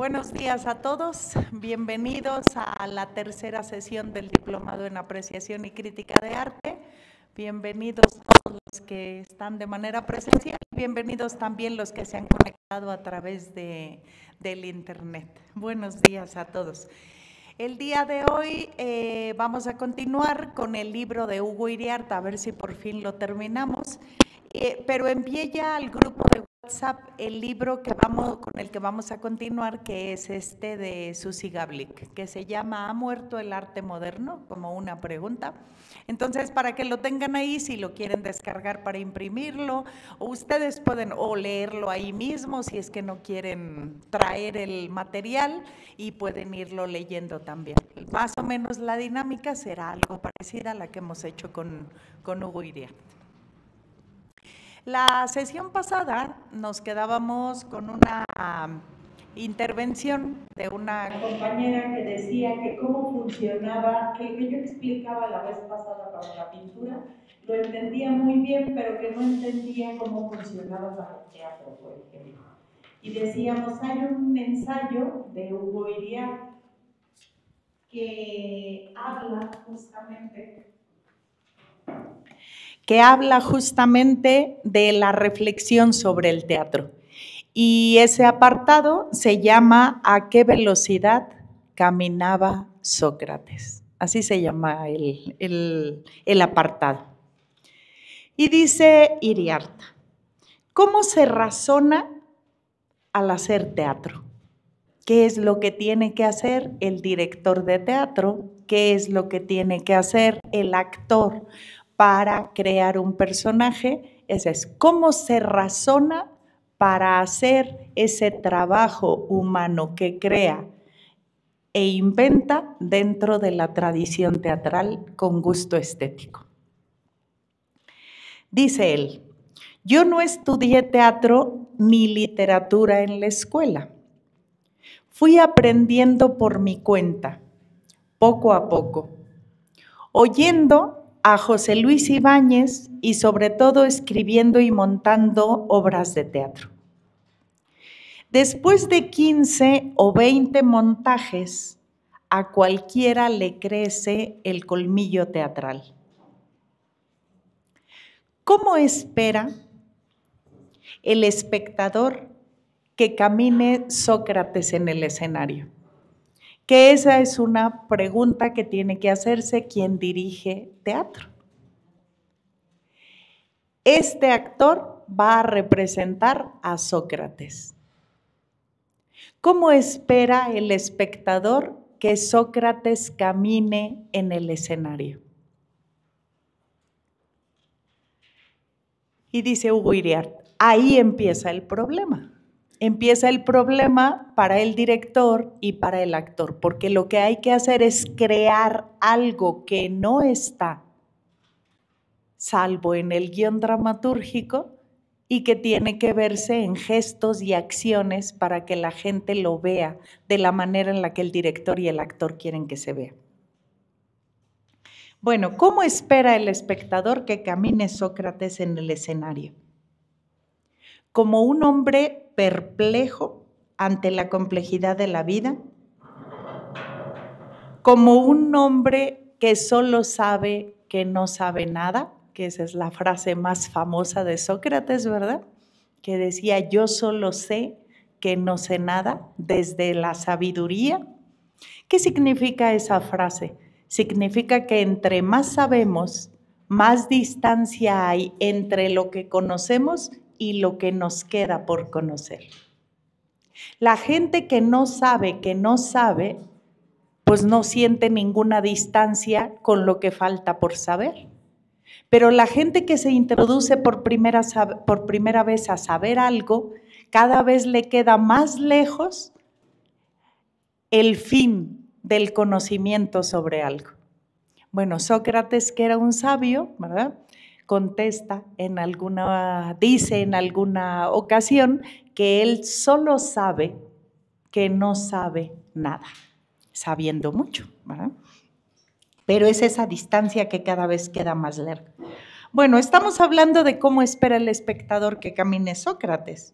Buenos días a todos, bienvenidos a la tercera sesión del Diplomado en Apreciación y Crítica de Arte. Bienvenidos todos los que están de manera presencial, bienvenidos también los que se han conectado a través del internet. Buenos días a todos. El día de hoy vamos a continuar con el libro de Hugo Iriarte, a ver si por fin lo terminamos, pero envié ya al grupo de WhatsApp el libro con el que vamos a continuar, que es este de Susi Gablik, que se llama ¿Ha muerto el arte moderno? Como una pregunta. Entonces, para que lo tengan ahí, si lo quieren descargar para imprimirlo, o ustedes pueden leerlo ahí mismo, si es que no quieren traer el material, y pueden irlo leyendo también. Más o menos la dinámica será algo parecida a la que hemos hecho con Hugo Iriarte. La sesión pasada nos quedábamos con una intervención de una compañera que decía que cómo funcionaba, que lo que yo explicaba la vez pasada para la pintura, lo entendía muy bien, pero que no entendía cómo funcionaba para el teatro, por ejemplo. Y decíamos, hay un ensayo de Hugo Iriarte que habla justamente de la reflexión sobre el teatro. Y ese apartado se llama ¿A qué velocidad caminaba Sócrates? Así se llama el apartado. Y dice Iriarte, ¿cómo se razona al hacer teatro? ¿Qué es lo que tiene que hacer el director de teatro? ¿Qué es lo que tiene que hacer el actor para crear un personaje? Ese es cómo se razona para hacer ese trabajo humano que crea e inventa dentro de la tradición teatral con gusto estético. Dice él, yo no estudié teatro ni literatura en la escuela. Fui aprendiendo por mi cuenta, poco a poco, oyendo a José Luis Ibáñez y sobre todo escribiendo y montando obras de teatro. Después de 15 o 20 montajes, a cualquiera le crece el colmillo teatral. ¿Cómo espera el espectador que camine Sócrates en el escenario? Que esa es una pregunta que tiene que hacerse quien dirige teatro. Este actor va a representar a Sócrates. ¿Cómo espera el espectador que Sócrates camine en el escenario? Y dice Hugo Iriarte, ahí empieza el problema. Empieza el problema para el director y para el actor, porque lo que hay que hacer es crear algo que no está, salvo en el guión dramatúrgico, y que tiene que verse en gestos y acciones para que la gente lo vea de la manera en la que el director y el actor quieren que se vea. Bueno, ¿cómo espera el espectador que camine Sócrates en el escenario? Como un hombre perplejo ante la complejidad de la vida, como un hombre que solo sabe que no sabe nada, que esa es la frase más famosa de Sócrates, ¿verdad? Que decía, yo solo sé que no sé nada, desde la sabiduría. ¿Qué significa esa frase? Significa que entre más sabemos, más distancia hay entre lo que conocemos y lo que nos queda por conocer. La gente que no sabe, pues no siente ninguna distancia con lo que falta por saber. Pero la gente que se introduce por primera vez a saber algo, cada vez le queda más lejos el fin del conocimiento sobre algo. Bueno, Sócrates, que era un sabio, ¿verdad?, dice en alguna ocasión que él solo sabe que no sabe nada, sabiendo mucho, ¿verdad? Pero es esa distancia que cada vez queda más larga. Bueno, estamos hablando de cómo espera el espectador que camine Sócrates.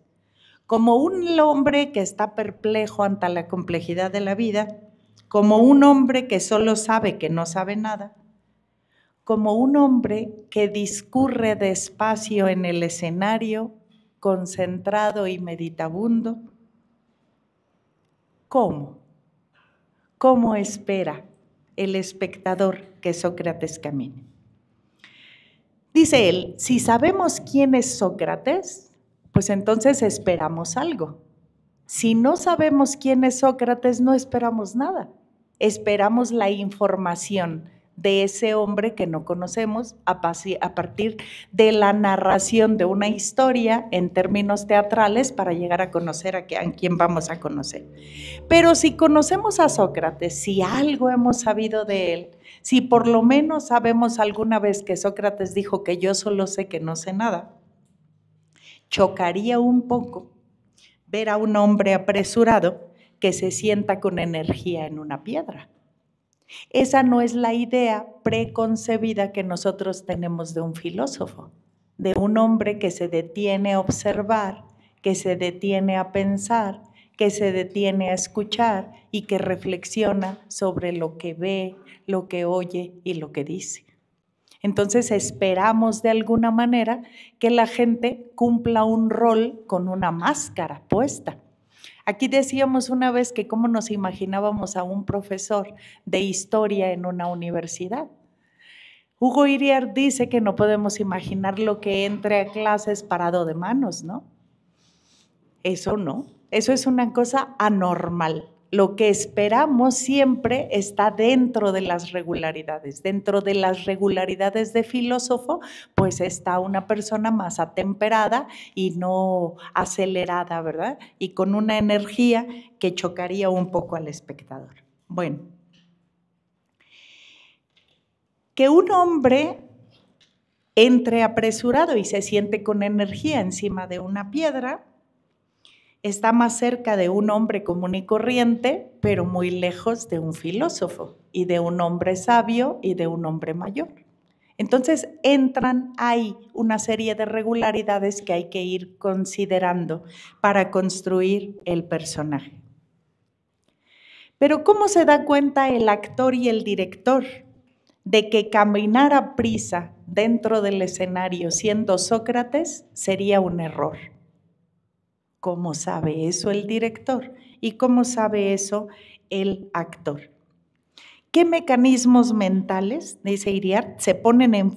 como un hombre que está perplejo ante la complejidad de la vida, como un hombre que solo sabe que no sabe nada, como un hombre que discurre despacio en el escenario, concentrado y meditabundo. ¿Cómo? ¿Cómo espera el espectador que Sócrates camine? Dice él, si sabemos quién es Sócrates, pues entonces esperamos algo. Si no sabemos quién es Sócrates, no esperamos nada. Esperamos la información de ese hombre que no conocemos a partir de la narración de una historia en términos teatrales para llegar a conocer a quién vamos a conocer. Pero si conocemos a Sócrates, si algo hemos sabido de él, si por lo menos sabemos alguna vez que Sócrates dijo que yo solo sé que no sé nada, chocaría un poco ver a un hombre apresurado que se sienta con energía en una piedra. Esa no es la idea preconcebida que nosotros tenemos de un filósofo, de un hombre que se detiene a observar, que se detiene a pensar, que se detiene a escuchar y que reflexiona sobre lo que ve, lo que oye y lo que dice. Entonces esperamos de alguna manera que la gente cumpla un rol con una máscara puesta. Aquí decíamos una vez que cómo nos imaginábamos a un profesor de historia en una universidad. Hugo Iriart dice que no podemos imaginar lo que entre a clases parado de manos, ¿no? Eso no, eso es una cosa anormal. Lo que esperamos siempre está dentro de las regularidades. Dentro de las regularidades de filósofo, pues está una persona más atemperada y no acelerada, ¿verdad? Y con una energía que chocaría un poco al espectador. Bueno, que un hombre entre apresurado y se siente con energía encima de una piedra, está más cerca de un hombre común y corriente, pero muy lejos de un filósofo y de un hombre sabio y de un hombre mayor. Entonces entran ahí una serie de regularidades que hay que ir considerando para construir el personaje. Pero ¿cómo se da cuenta el actor y el director de que caminar a prisa dentro del escenario siendo Sócrates sería un error? ¿Cómo sabe eso el director? ¿Y cómo sabe eso el actor? ¿Qué mecanismos mentales, dice Iriart, se ponen en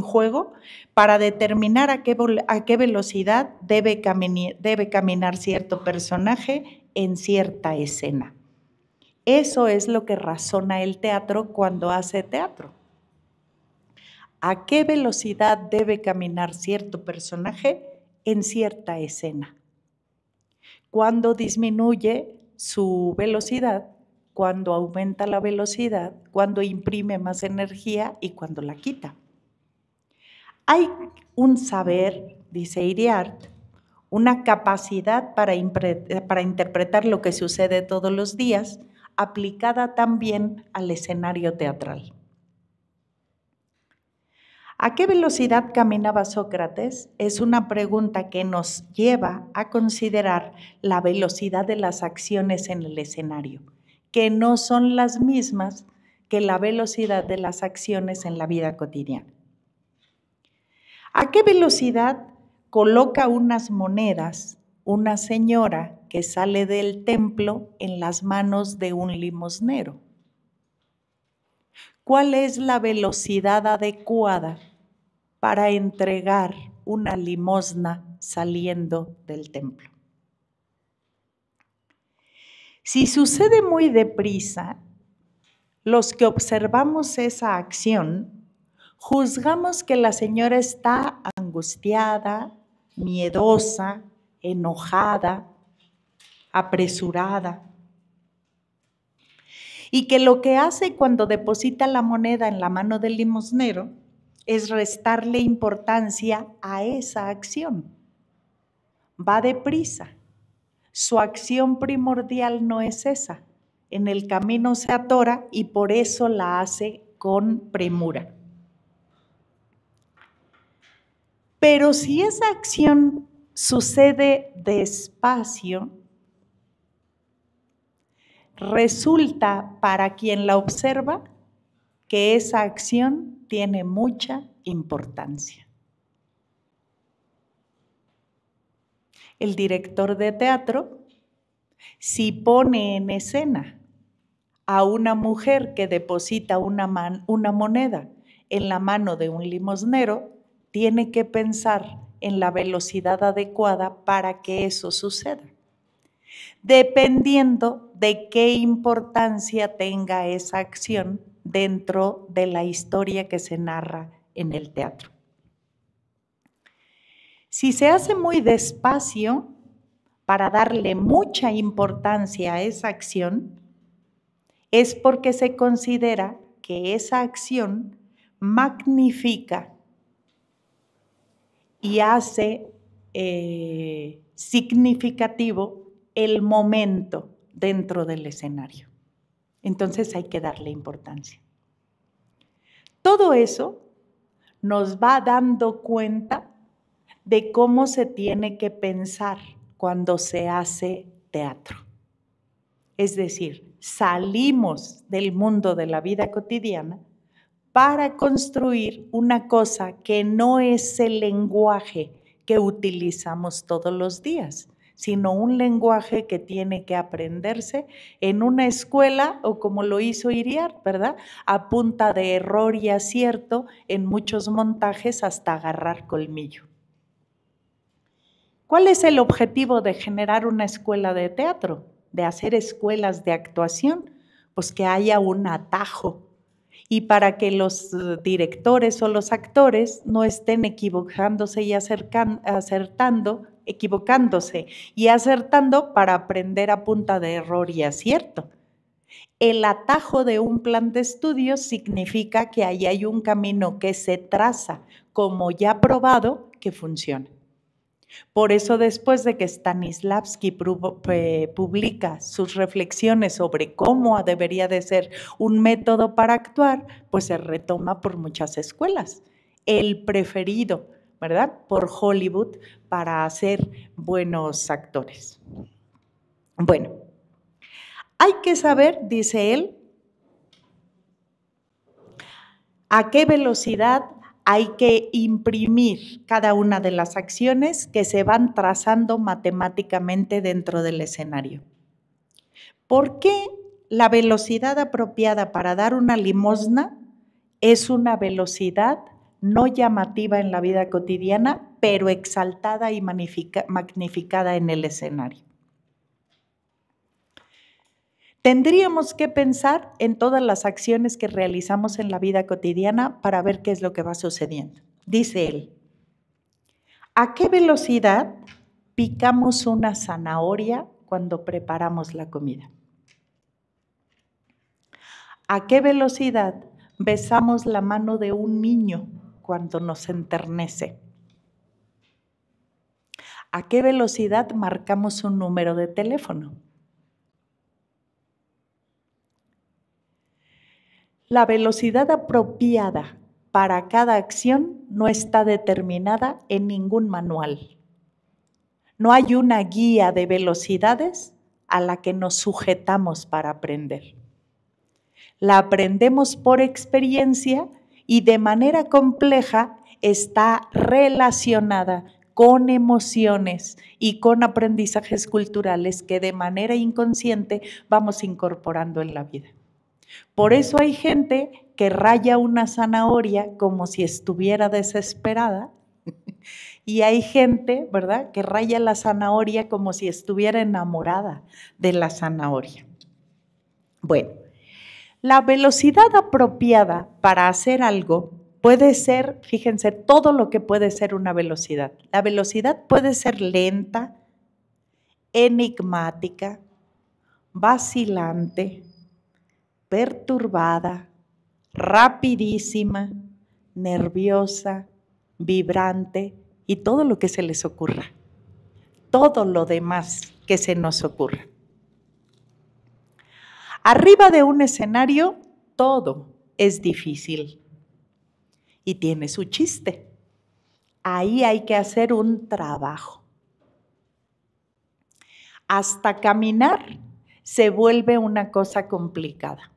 juego para determinar a qué velocidad debe caminar cierto personaje en cierta escena? Eso es lo que razona el teatro cuando hace teatro. ¿A qué velocidad debe caminar cierto personaje en cierta escena? Cuando disminuye su velocidad, cuando aumenta la velocidad, cuando imprime más energía y cuando la quita. Hay un saber, dice Iriart, una capacidad para interpretar lo que sucede todos los días, aplicada también al escenario teatral. ¿A qué velocidad caminaba Sócrates? Es una pregunta que nos lleva a considerar la velocidad de las acciones en el escenario, que no son las mismas que la velocidad de las acciones en la vida cotidiana. ¿A qué velocidad coloca unas monedas una señora que sale del templo en las manos de un limosnero? ¿Cuál es la velocidad adecuada para entregar una limosna saliendo del templo? Si sucede muy deprisa, los que observamos esa acción, juzgamos que la señora está angustiada, miedosa, enojada, apresurada. Y que lo que hace cuando deposita la moneda en la mano del limosnero es restarle importancia a esa acción. Va deprisa. Su acción primordial no es esa. En el camino se atora y por eso la hace con premura. Pero si esa acción sucede despacio, resulta para quien la observa que esa acción tiene mucha importancia. El director de teatro, si pone en escena a una mujer que deposita una moneda en la mano de un limosnero, tiene que pensar en la velocidad adecuada para que eso suceda, dependiendo de qué importancia tenga esa acción dentro de la historia que se narra en el teatro. Si se hace muy despacio para darle mucha importancia a esa acción, es porque se considera que esa acción magnifica y hace significativo el momento dentro del escenario. Entonces hay que darle importancia. Todo eso nos va dando cuenta de cómo se tiene que pensar cuando se hace teatro. Es decir, salimos del mundo de la vida cotidiana para construir una cosa que no es el lenguaje que utilizamos todos los días, sino un lenguaje que tiene que aprenderse en una escuela o como lo hizo Iriart, ¿verdad? A punta de error y acierto en muchos montajes hasta agarrar colmillo. ¿Cuál es el objetivo de generar una escuela de teatro? De hacer escuelas de actuación, pues que haya un atajo y para que los directores o los actores no estén equivocándose y equivocándose y acertando para aprender a punta de error y acierto. El atajo de un plan de estudios significa que ahí hay un camino que se traza como ya probado que funciona. Por eso después de que Stanislavski publica sus reflexiones sobre cómo debería de ser un método para actuar, pues se retoma por muchas escuelas. El preferido, ¿verdad? Por Hollywood para hacer buenos actores. Bueno, hay que saber, dice él, a qué velocidad hay que imprimir cada una de las acciones que se van trazando matemáticamente dentro del escenario. ¿Por qué la velocidad apropiada para dar una limosna es una velocidad no llamativa en la vida cotidiana, pero exaltada y magnificada en el escenario? Tendríamos que pensar en todas las acciones que realizamos en la vida cotidiana para ver qué es lo que va sucediendo. Dice él, ¿a qué velocidad picamos una zanahoria cuando preparamos la comida? ¿A qué velocidad besamos la mano de un niño cuando nos enternece? ¿A qué velocidad marcamos un número de teléfono? La velocidad apropiada para cada acción no está determinada en ningún manual. No hay una guía de velocidades a la que nos sujetamos para aprender. La aprendemos por experiencia y de manera compleja está relacionada con emociones y con aprendizajes culturales que de manera inconsciente vamos incorporando en la vida. Por eso hay gente que raya una zanahoria como si estuviera desesperada y hay gente, ¿verdad?, que raya la zanahoria como si estuviera enamorada de la zanahoria. Bueno, la velocidad apropiada para hacer algo puede ser, fíjense, todo lo que puede ser una velocidad. La velocidad puede ser lenta, enigmática, vacilante, perturbada, rapidísima, nerviosa, vibrante y todo lo que se les ocurra. Todo lo demás que se nos ocurra. Arriba de un escenario, todo es difícil y tiene su chiste. Ahí hay que hacer un trabajo. Hasta caminar se vuelve una cosa complicada.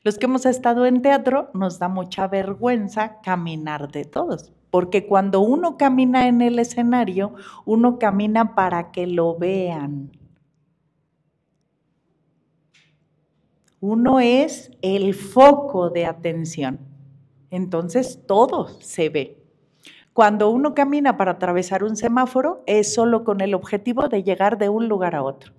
Los que hemos estado en teatro nos da mucha vergüenza caminar de todos, porque cuando uno camina en el escenario, uno camina para que lo vean. Uno es el foco de atención, entonces todo se ve. Cuando uno camina para atravesar un semáforo, es solo con el objetivo de llegar de un lugar a otro.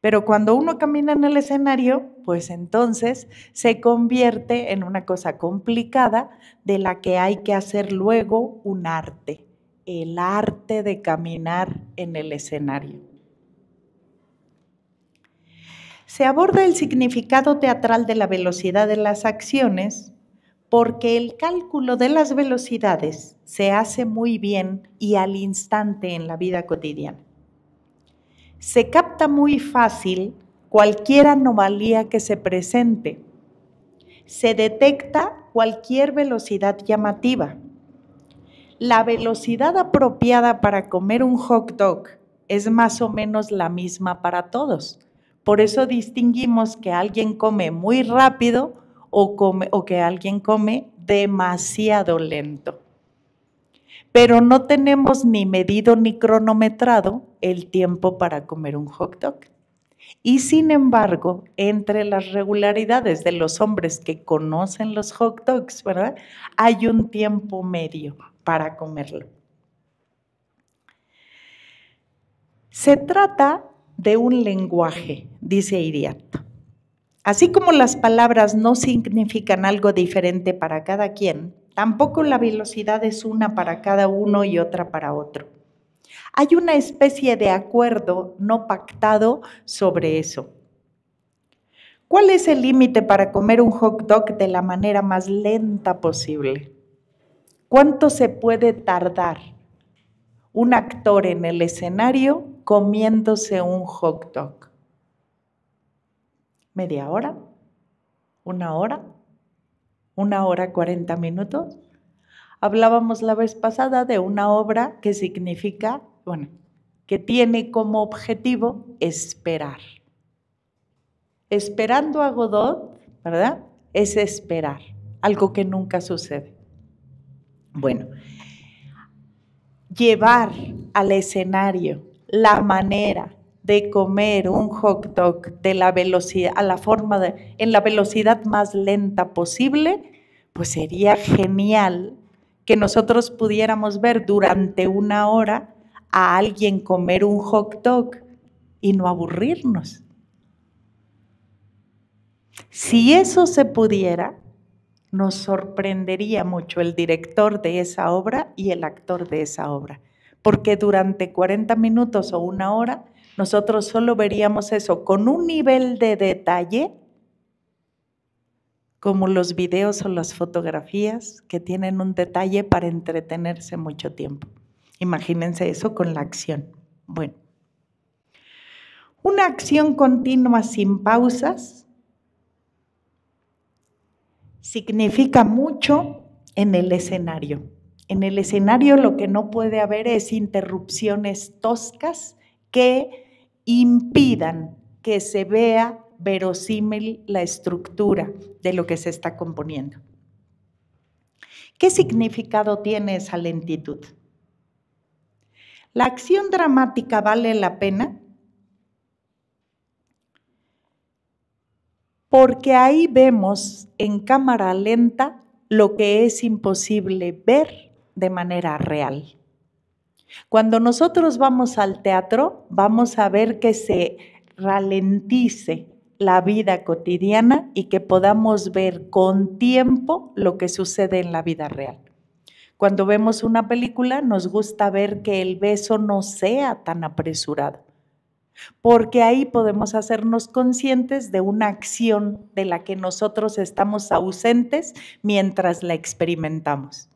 Pero cuando uno camina en el escenario, pues entonces se convierte en una cosa complicada de la que hay que hacer luego un arte, el arte de caminar en el escenario. Se aborda el significado teatral de la velocidad de las acciones porque el cálculo de las velocidades se hace muy bien y al instante en la vida cotidiana. Se capta muy fácil cualquier anomalía que se presente. Se detecta cualquier velocidad llamativa. La velocidad apropiada para comer un hot dog es más o menos la misma para todos. Por eso distinguimos que alguien come muy rápido o que alguien come demasiado lento. Pero no tenemos ni medido ni cronometrado el tiempo para comer un hot dog. Y sin embargo, entre las regularidades de los hombres que conocen los hot dogs, ¿verdad? Hay un tiempo medio para comerlo. Se trata de un lenguaje, dice Iriart. Así como las palabras no significan algo diferente para cada quien, tampoco la velocidad es una para cada uno y otra para otro. Hay una especie de acuerdo no pactado sobre eso. ¿Cuál es el límite para comer un hot dog de la manera más lenta posible? ¿Cuánto se puede tardar un actor en el escenario comiéndose un hot dog? ¿Media hora? ¿Una hora? ¿1 hora 40 minutos? Hablábamos la vez pasada de una obra que significa, que tiene como objetivo esperar. Esperando a Godot, ¿verdad? Es esperar, algo que nunca sucede. Bueno, llevar al escenario la manera de comer un hot dog de la velocidad, en la velocidad más lenta posible, pues sería genial que nosotros pudiéramos ver durante 1 hora a alguien comer un hot dog y no aburrirnos. Si eso se pudiera, nos sorprendería mucho el director de esa obra y el actor de esa obra, porque durante 40 minutos o 1 hora nosotros solo veríamos eso con un nivel de detalle como los videos o las fotografías que tienen un detalle para entretenerse mucho tiempo. Imagínense eso con la acción. Bueno, una acción continua sin pausas significa mucho en el escenario. En el escenario lo que no puede haber es interrupciones toscas que impidan que se vea verosímil la estructura de lo que se está componiendo. ¿Qué significado tiene esa lentitud? ¿La acción dramática vale la pena? Porque ahí vemos en cámara lenta lo que es imposible ver de manera real. Cuando nosotros vamos al teatro, vamos a ver que se ralentice la vida cotidiana y que podamos ver con tiempo lo que sucede en la vida real. Cuando vemos una película, nos gusta ver que el beso no sea tan apresurado, porque ahí podemos hacernos conscientes de una acción de la que nosotros estamos ausentes mientras la experimentamos.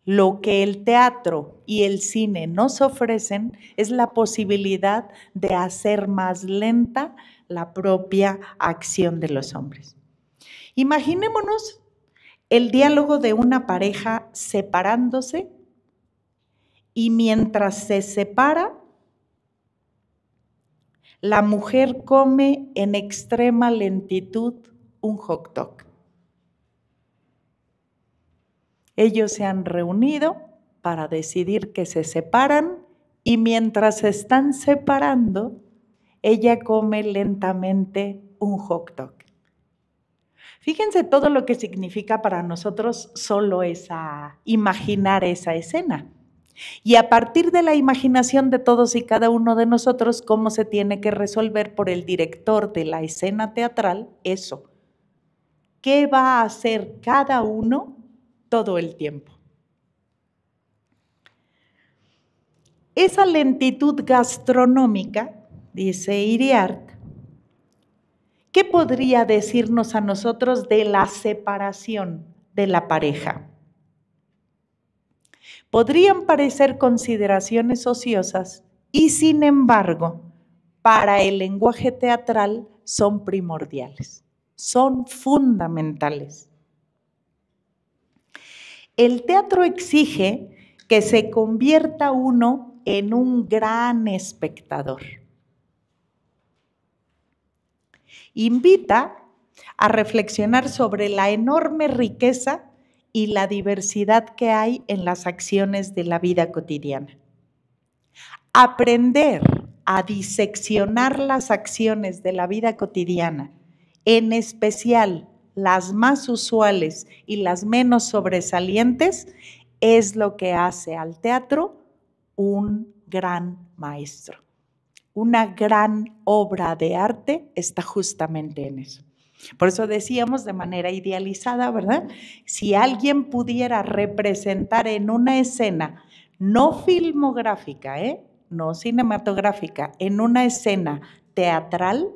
Lo que el teatro y el cine nos ofrecen es la posibilidad de hacer más lenta la propia acción de los hombres. Imaginémonos el diálogo de una pareja separándose y mientras se separa, La mujer come en extrema lentitud un hot dog. Ellos se han reunido para decidir que se separan y mientras se están separando, ella come lentamente un hot dog. Fíjense todo lo que significa para nosotros solo imaginar esa escena. Y a partir de la imaginación de todos y cada uno de nosotros, cómo se tiene que resolver por el director de la escena teatral eso. ¿Qué va a hacer cada uno todo el tiempo? Esa lentitud gastronómica, dice Iriart, ¿qué podría decirnos a nosotros de la separación de la pareja? Podrían parecer consideraciones ociosas y, sin embargo, para el lenguaje teatral son primordiales, son fundamentales. El teatro exige que se convierta uno en un gran espectador. Invita a reflexionar sobre la enorme riqueza y la diversidad que hay en las acciones de la vida cotidiana. Aprender a diseccionar las acciones de la vida cotidiana, en especial las más usuales y las menos sobresalientes, es lo que hace al teatro un gran maestro. Una gran obra de arte está justamente en eso. Por eso decíamos de manera idealizada, ¿verdad? Si alguien pudiera representar en una escena, no filmográfica, no cinematográfica, en una escena teatral,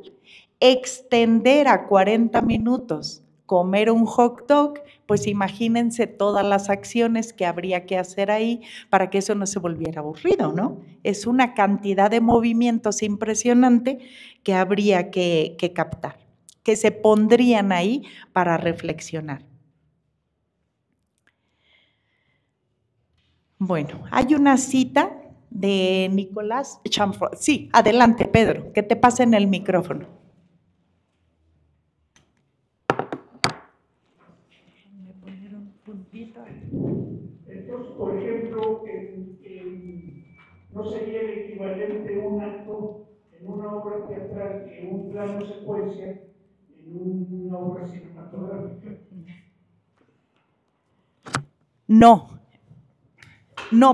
extender a 40 minutos, comer un hot dog, pues imagínense todas las acciones que habría que hacer ahí para que eso no se volviera aburrido, ¿no? Es una cantidad de movimientos impresionante que habría que captar, que se pondrían ahí para reflexionar. Bueno, hay una cita de Nicolás Chamfort. Sí, adelante, Pedro, que te pasen el micrófono. Entonces, por ejemplo, no sería el equivalente un acto en una obra teatral que un plano secuencia en una obra cinematográfica. No,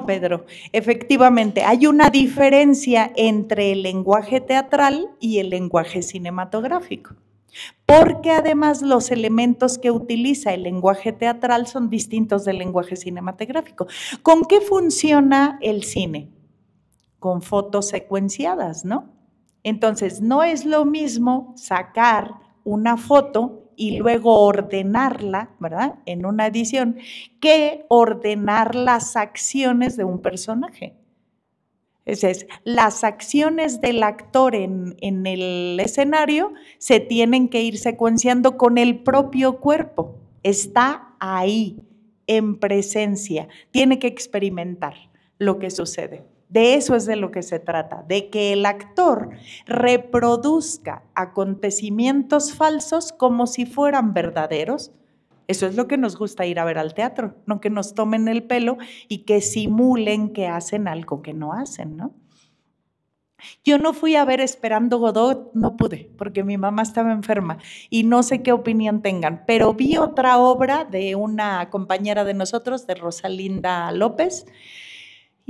Pedro, efectivamente hay una diferencia entre el lenguaje teatral y el lenguaje cinematográfico, porque además los elementos que utiliza el lenguaje teatral son distintos del lenguaje cinematográfico. ¿Con qué funciona el cine? Con fotos secuenciadas, ¿no? Entonces, no es lo mismo sacar una foto y luego ordenarla, ¿verdad?, en una edición, que ordenar las acciones de un personaje. Es decir, las acciones del actor en el escenario se tienen que ir secuenciando con el propio cuerpo. Está ahí, en presencia, tiene que experimentar lo que sucede. De eso es de lo que se trata, de que el actor reproduzca acontecimientos falsos como si fueran verdaderos. Eso es lo que nos gusta ir a ver al teatro, no que nos tomen el pelo y que simulen que hacen algo que no hacen, ¿no? Yo no fui a ver Esperando Godot, no pude, porque mi mamá estaba enferma y no sé qué opinión tengan, pero vi otra obra de una compañera de nosotros, de Rosalinda López,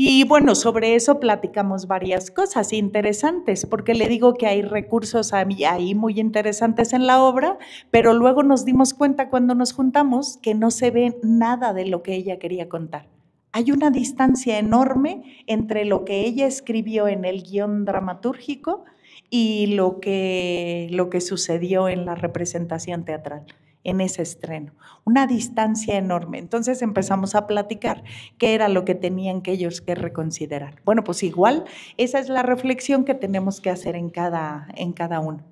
y bueno, sobre eso platicamos varias cosas interesantes, porque le digo que hay recursos ahí muy interesantes en la obra, pero luego nos dimos cuenta cuando nos juntamos que no se ve nada de lo que ella quería contar. Hay una distancia enorme entre lo que ella escribió en el guión dramatúrgico y lo que sucedió en la representación teatral, en ese estreno. Una distancia enorme. Entonces empezamos a platicar qué era lo que tenían que ellos que reconsiderar. Bueno, pues igual esa es la reflexión que tenemos que hacer en cada uno.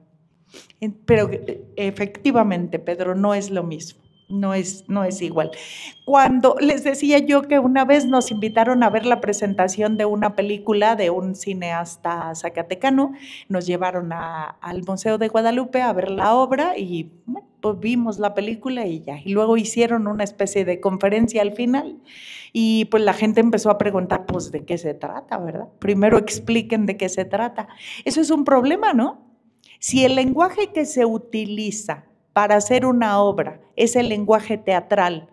Pero efectivamente, Pedro, no es lo mismo. no es igual. Cuando les decía yo que una vez nos invitaron a ver la presentación de una película de un cineasta zacatecano, nos llevaron al Museo de Guadalupe a ver la obra y bueno, pues vimos la película y ya. Y luego hicieron una especie de conferencia al final y pues la gente empezó a preguntar, pues, ¿de qué se trata, verdad? Primero expliquen de qué se trata. Eso es un problema, ¿no? Si el lenguaje que se utiliza para hacer una obra es el lenguaje teatral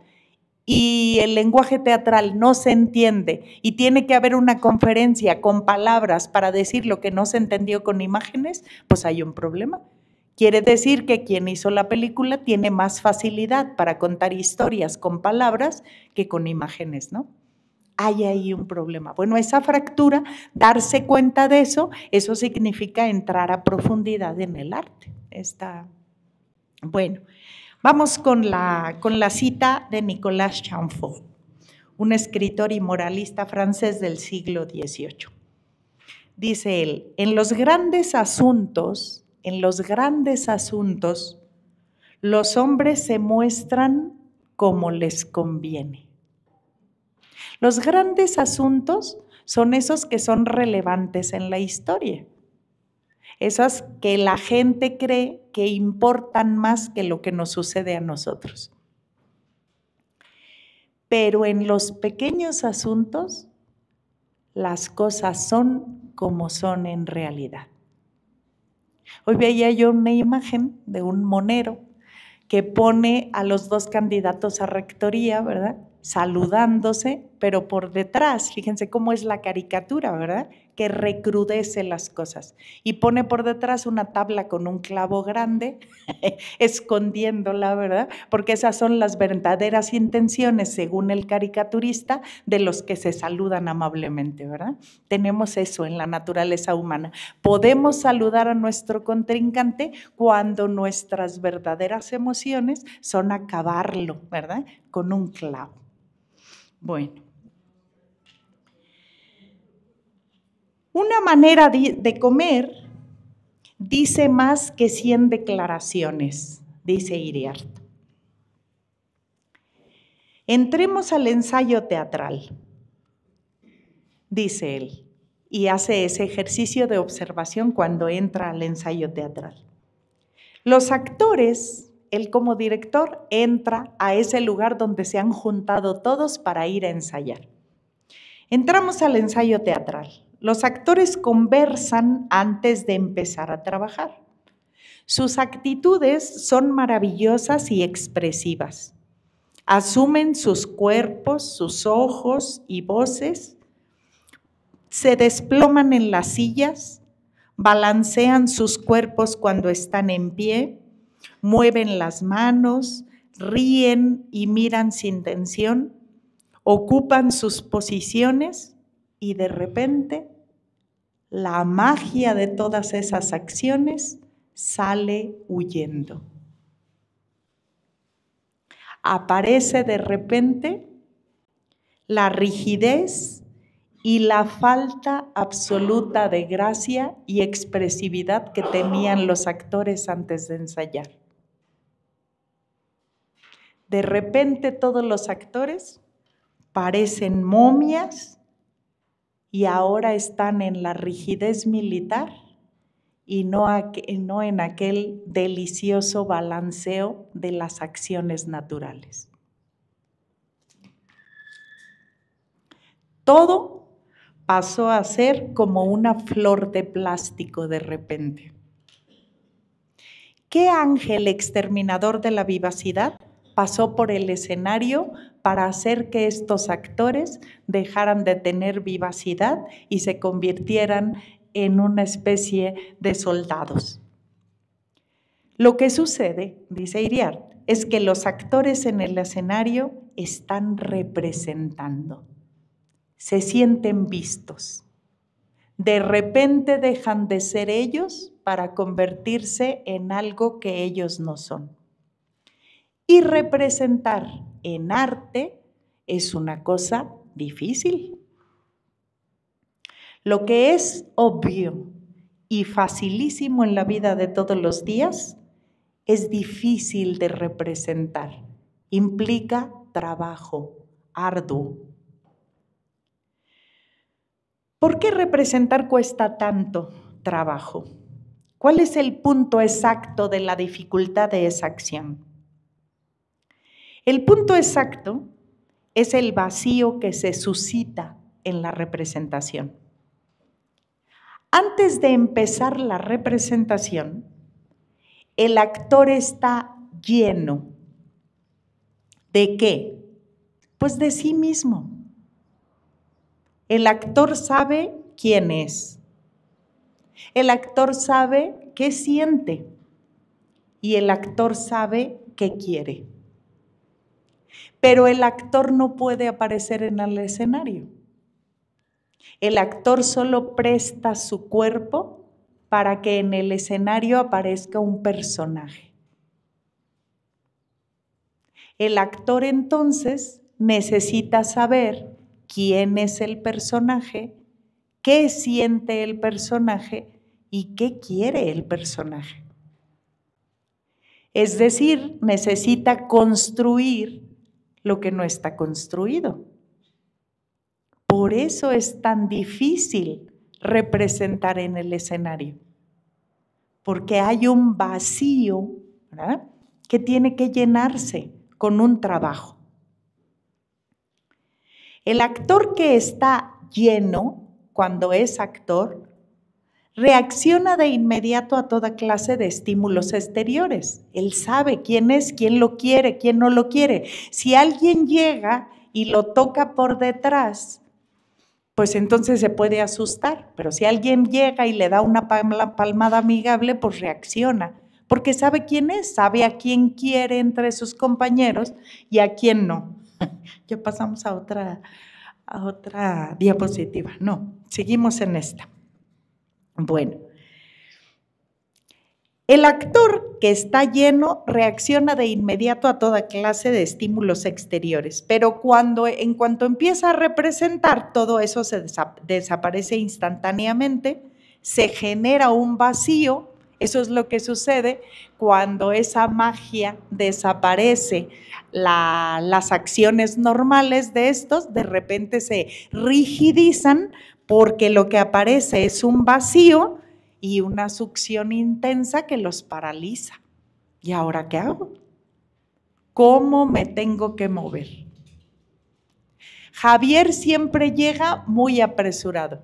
y el lenguaje teatral no se entiende y tiene que haber una conferencia con palabras para decir lo que no se entendió con imágenes, pues hay un problema. Quiere decir que quien hizo la película tiene más facilidad para contar historias con palabras que con imágenes, ¿no? Hay ahí un problema. Bueno, esa fractura, darse cuenta de eso significa entrar a profundidad en el arte. Bueno, vamos con la cita de Nicolas Chamfort, un escritor y moralista francés del siglo XVIII. Dice él, en los grandes asuntos, los hombres se muestran como les conviene. Los grandes asuntos son esos que son relevantes en la historia. Esas que la gente cree que importan más que lo que nos sucede a nosotros. Pero en los pequeños asuntos, las cosas son como son en realidad. Hoy veía yo una imagen de un monero que pone a los dos candidatos a rectoría, ¿verdad?, saludándose, pero por detrás, fíjense cómo es la caricatura, ¿verdad?, que recrudece las cosas. Y pone por detrás una tabla con un clavo grande, escondiéndola, ¿verdad?, porque esas son las verdaderas intenciones, según el caricaturista, de los que se saludan amablemente, ¿verdad? Tenemos eso en la naturaleza humana. Podemos saludar a nuestro contrincante cuando nuestras verdaderas emociones son acabarlo, ¿verdad?, con un clavo. Bueno, una manera de comer dice más que 100 declaraciones, dice Iriart. Entremos al ensayo teatral, dice él, y hace ese ejercicio de observación cuando entra al ensayo teatral. Los actores, él como director, entra a ese lugar donde se han juntado todos para ir a ensayar. Entramos al ensayo teatral. Los actores conversan antes de empezar a trabajar. Sus actitudes son maravillosas y expresivas. Asumen sus cuerpos, sus ojos y voces, se desploman en las sillas, balancean sus cuerpos cuando están en pie, mueven las manos, ríen y miran sin tensión, ocupan sus posiciones y de repente la magia de todas esas acciones sale huyendo. Aparece de repente la rigidez y la falta absoluta de gracia y expresividad que tenían los actores antes de ensayar. De repente todos los actores parecen momias y ahora están en la rigidez militar y no en aquel delicioso balanceo de las acciones naturales. Todo pasó a ser como una flor de plástico de repente. ¿Qué ángel exterminador de la vivacidad pasó por el escenario para hacer que estos actores dejaran de tener vivacidad y se convirtieran en una especie de soldados? Lo que sucede, dice Iriart, es que los actores en el escenario están representando, se sienten vistos. De repente dejan de ser ellos para convertirse en algo que ellos no son. Y representar en arte es una cosa difícil. Lo que es obvio y facilísimo en la vida de todos los días es difícil de representar implica trabajo arduo. ¿Por qué representar cuesta tanto trabajo? ¿Cuál es el punto exacto de la dificultad de esa acción? El punto exacto es el vacío que se suscita en la representación. Antes de empezar la representación, el actor está lleno. ¿De qué? Pues de sí mismo. El actor sabe quién es. El actor sabe qué siente. Y el actor sabe qué quiere. Pero el actor no puede aparecer en el escenario. El actor solo presta su cuerpo para que en el escenario aparezca un personaje. El actor entonces necesita saber quién es el personaje, qué siente el personaje y qué quiere el personaje. Es decir, necesita construir lo que no está construido. Por eso es tan difícil representar en el escenario, porque hay un vacío, ¿verdad?, que tiene que llenarse con un trabajo. El actor que está lleno, cuando es actor, reacciona de inmediato a toda clase de estímulos exteriores. Él sabe quién es, quién lo quiere, quién no lo quiere. Si alguien llega y lo toca por detrás, pues entonces se puede asustar. Pero si alguien llega y le da una palmada amigable, pues reacciona. Porque sabe quién es, sabe a quién quiere entre sus compañeros y a quién no. Ya pasamos a otra diapositiva. No, seguimos en esta. Bueno, el actor que está lleno reacciona de inmediato a toda clase de estímulos exteriores, pero en cuanto empieza a representar, todo eso se desaparece instantáneamente, se genera un vacío. Eso es lo que sucede cuando esa magia desaparece. Las acciones normales de estos de repente se rigidizan porque lo que aparece es un vacío y una succión intensa que los paraliza. ¿Y ahora qué hago? ¿Cómo me tengo que mover? Javier siempre llega muy apresurado.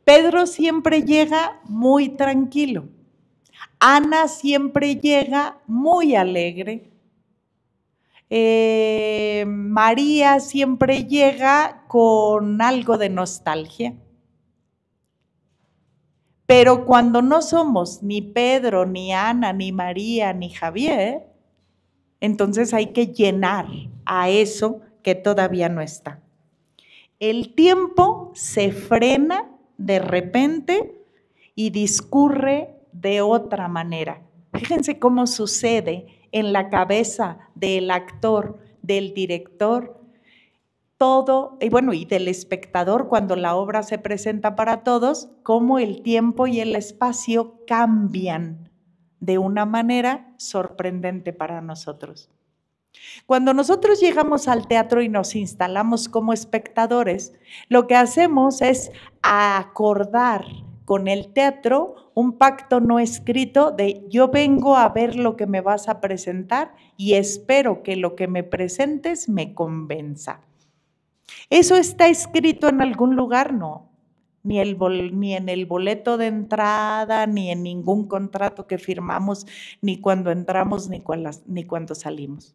Pedro siempre llega muy tranquilo. Ana siempre llega muy alegre. María siempre llega con algo de nostalgia. Pero cuando no somos ni Pedro, ni Ana, ni María, ni Javier, entonces hay que llenar a eso que todavía no está. El tiempo se frena de repente y discurre de otra manera. Fíjense cómo sucede en la cabeza del actor, del director, todo, y del espectador cuando la obra se presenta para todos, cómo el tiempo y el espacio cambian de una manera sorprendente para nosotros. Cuando nosotros llegamos al teatro y nos instalamos como espectadores, lo que hacemos es acordar con el teatro un pacto no escrito de yo vengo a ver lo que me vas a presentar y espero que lo que me presentes me convenza. ¿Eso está escrito en algún lugar? No, ni en el boleto de entrada, ni en ningún contrato que firmamos, ni cuando entramos, ni cuando salimos.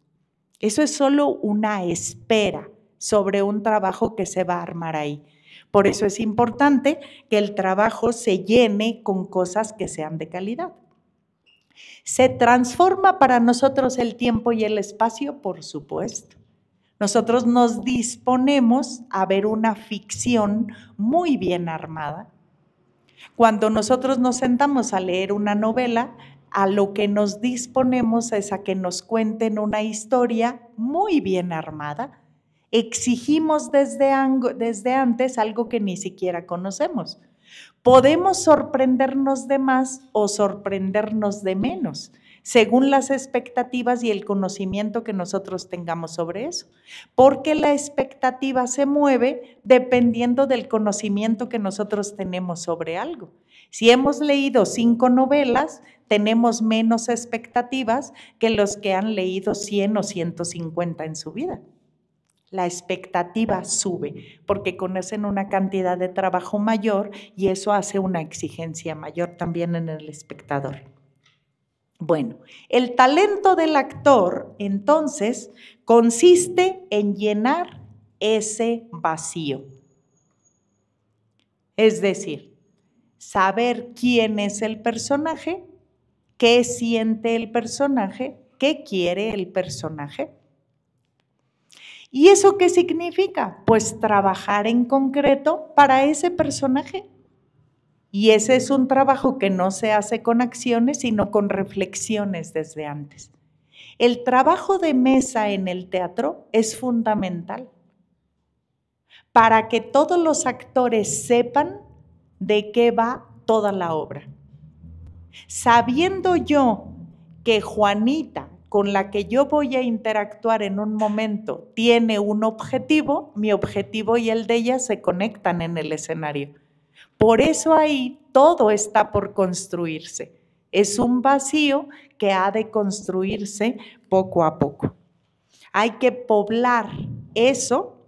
Eso es solo una espera sobre un trabajo que se va a armar ahí. Por eso es importante que el trabajo se llene con cosas que sean de calidad. ¿Se transforma para nosotros el tiempo y el espacio? Por supuesto. Nosotros nos disponemos a ver una ficción muy bien armada. Cuando nosotros nos sentamos a leer una novela, a lo que nos disponemos es a que nos cuenten una historia muy bien armada. Exigimos desde antes algo que ni siquiera conocemos. Podemos sorprendernos de más o sorprendernos de menos. según las expectativas y el conocimiento que nosotros tengamos sobre eso, porque la expectativa se mueve dependiendo del conocimiento que nosotros tenemos sobre algo. Si hemos leído 5 novelas, tenemos menos expectativas que los que han leído 100 o 150 en su vida. La expectativa sube porque conocen una cantidad de trabajo mayor y eso hace una exigencia mayor también en el espectador. Bueno, el talento del actor, entonces, consiste en llenar ese vacío. Es decir, saber quién es el personaje, qué siente el personaje, qué quiere el personaje. ¿Y eso qué significa? Pues trabajar en concreto para ese personaje. Y ese es un trabajo que no se hace con acciones, sino con reflexiones desde antes. El trabajo de mesa en el teatro es fundamental para que todos los actores sepan de qué va toda la obra. Sabiendo yo que Juanita, con la que yo voy a interactuar en un momento, tiene un objetivo, mi objetivo y el de ella se conectan en el escenario. Por eso ahí todo está por construirse. Es un vacío que ha de construirse poco a poco. Hay que poblar eso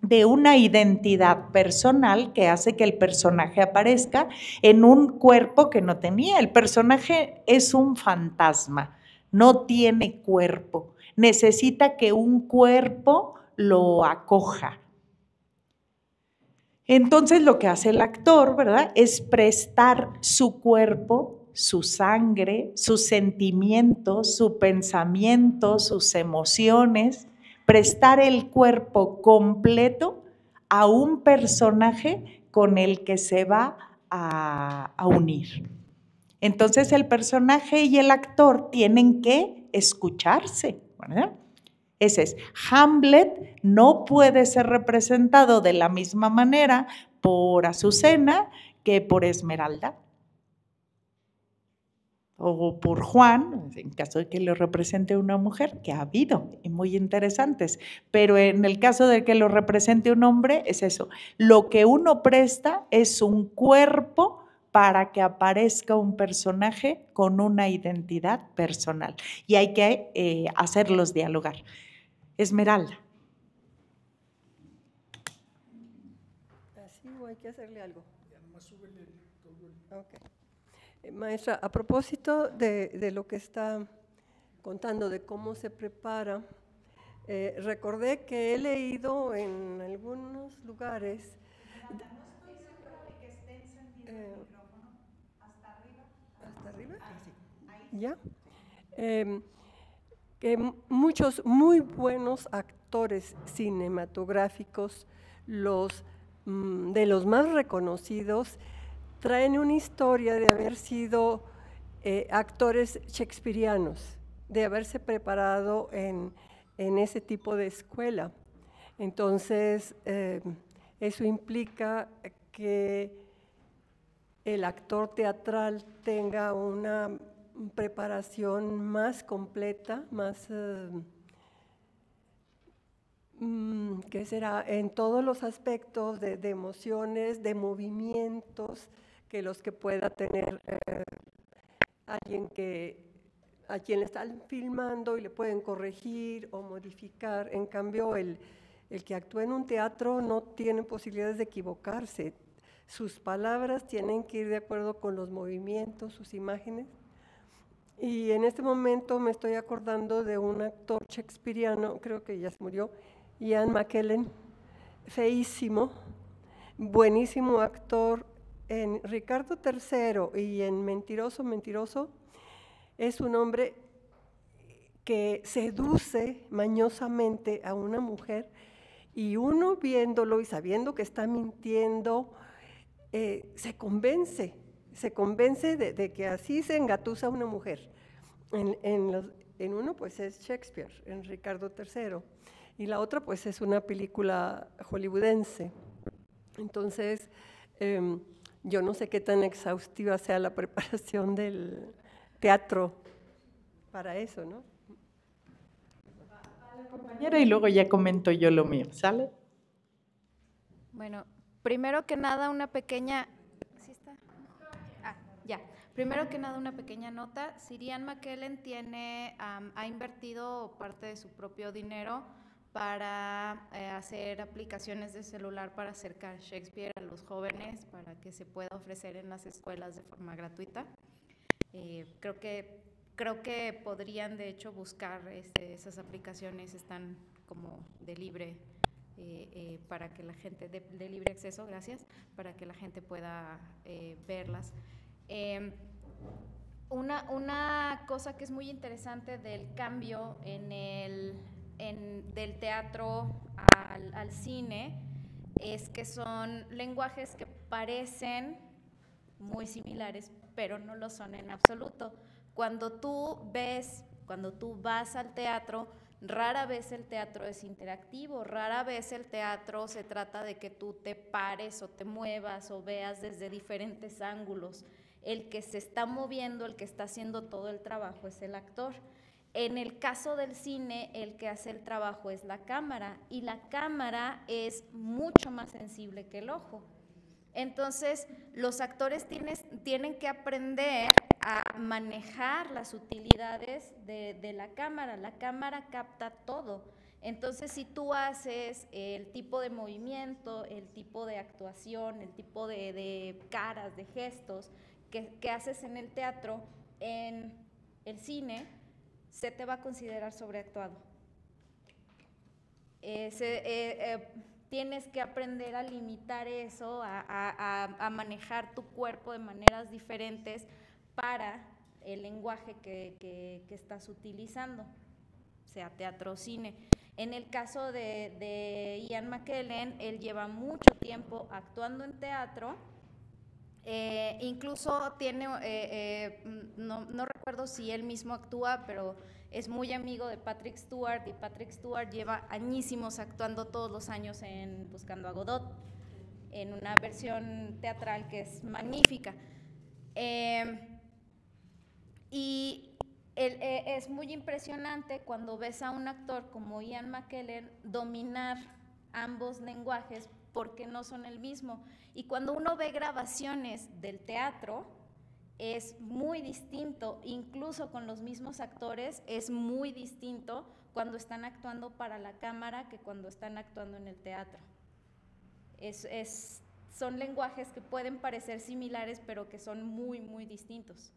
de una identidad personal que hace que el personaje aparezca en un cuerpo que no tenía. El personaje es un fantasma, no tiene cuerpo. Necesita que un cuerpo lo acoja. Entonces lo que hace el actor, ¿verdad?, es prestar su cuerpo, su sangre, sus sentimientos, su pensamiento, sus emociones, prestar el cuerpo completo a un personaje con el que se va a unir. Entonces el personaje y el actor tienen que escucharse, ¿verdad? Ese es. Hamlet no puede ser representado de la misma manera por Azucena que por Esmeralda. O por Juan, en caso de que lo represente una mujer, que ha habido y muy interesantes. Pero en el caso de que lo represente un hombre, es eso. Lo que uno presta es un cuerpo para que aparezca un personaje con una identidad personal. Y hay que hacerlos dialogar. Esmeralda. ¿Así o hay que hacerle algo? Okay. Maestra, a propósito de lo que está contando, de cómo se prepara, recordé que he leído en algunos lugares… No estoy segura de que esté encendido el micrófono. ¿Hasta arriba? ¿Hasta arriba? Ahí. ¿Ya? Que muchos muy buenos actores cinematográficos, de los más reconocidos, traen una historia de haber sido actores shakespearianos, de haberse preparado en ese tipo de escuela. Entonces, eso implica que el actor teatral tenga una preparación más completa, más, ¿qué será? En todos los aspectos de emociones, de movimientos, que los que pueda tener alguien a quien le están filmando y le pueden corregir o modificar. En cambio, el que actúa en un teatro no tiene posibilidades de equivocarse. Sus palabras tienen que ir de acuerdo con los movimientos, sus imágenes. Y en este momento me estoy acordando de un actor shakespeariano, creo que ya se murió, Ian McKellen, feísimo, buenísimo actor. En Ricardo III y en Mentiroso, Mentiroso, es un hombre que seduce mañosamente a una mujer y uno viéndolo y sabiendo que está mintiendo, se convence de que así se engatusa una mujer. En uno pues es Shakespeare, en Ricardo III, y la otra pues es una película hollywoodense. Entonces, yo no sé qué tan exhaustiva sea la preparación del teatro para eso, ¿no? Compañera, y luego ya comento yo lo mío, ¿sale? Bueno, primero que nada una pequeña... ¿Sí está? Ah, ya. Primero que nada una pequeña nota. Sir Ian McKellen ha invertido parte de su propio dinero para hacer aplicaciones de celular para acercar Shakespeare a los jóvenes, para que se pueda ofrecer en las escuelas de forma gratuita. Creo que podrían, de hecho, buscar esas aplicaciones, están como de libre, para que la gente, de libre acceso, gracias, para que la gente pueda verlas. Una cosa que es muy interesante del cambio del teatro al cine es que son lenguajes que parecen muy similares, pero no lo son en absoluto. Cuando tú vas al teatro, rara vez el teatro es interactivo, rara vez el teatro se trata de que tú te pares o te muevas o veas desde diferentes ángulos. El que se está moviendo, el que está haciendo todo el trabajo es el actor. En el caso del cine, el que hace el trabajo es la cámara, y la cámara es mucho más sensible que el ojo. Entonces, los actores tienen que aprender a manejar las utilidades de la cámara. La cámara capta todo. Entonces, si tú haces el tipo de movimiento, el tipo de actuación, el tipo de caras, de gestos que haces en el teatro, en el cine, se te va a considerar sobreactuado. Tienes que aprender a limitar eso, a manejar tu cuerpo de maneras diferentes para el lenguaje que estás utilizando, sea teatro o cine. En el caso de Ian McKellen, él lleva mucho tiempo actuando en teatro, incluso tiene, no recuerdo si él mismo actúa, pero es muy amigo de Patrick Stewart, y Patrick Stewart lleva añísimos actuando todos los años en Buscando a Godot, en una versión teatral que es magnífica. Y es muy impresionante cuando ves a un actor como Ian McKellen dominar ambos lenguajes, porque no son el mismo. Y cuando uno ve grabaciones del teatro, es muy distinto, incluso con los mismos actores, es muy distinto cuando están actuando para la cámara que cuando están actuando en el teatro. Son lenguajes que pueden parecer similares, pero que son muy, muy distintos.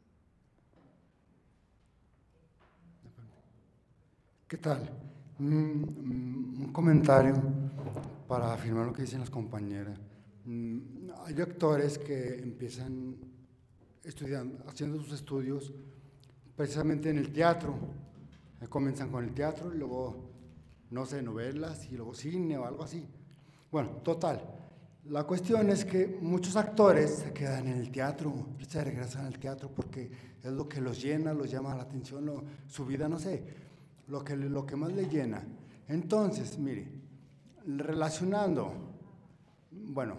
¿Qué tal? Un comentario para afirmar lo que dicen las compañeras. Hay actores que empiezan haciendo sus estudios precisamente en el teatro. Comienzan con el teatro y luego, no sé, novelas y luego cine o algo así. Bueno, total. La cuestión es que muchos actores se quedan en el teatro, se regresan al teatro porque es lo que los llena, los llama la atención, su vida, no sé, lo que más le llena. Entonces, mire, relacionando, bueno,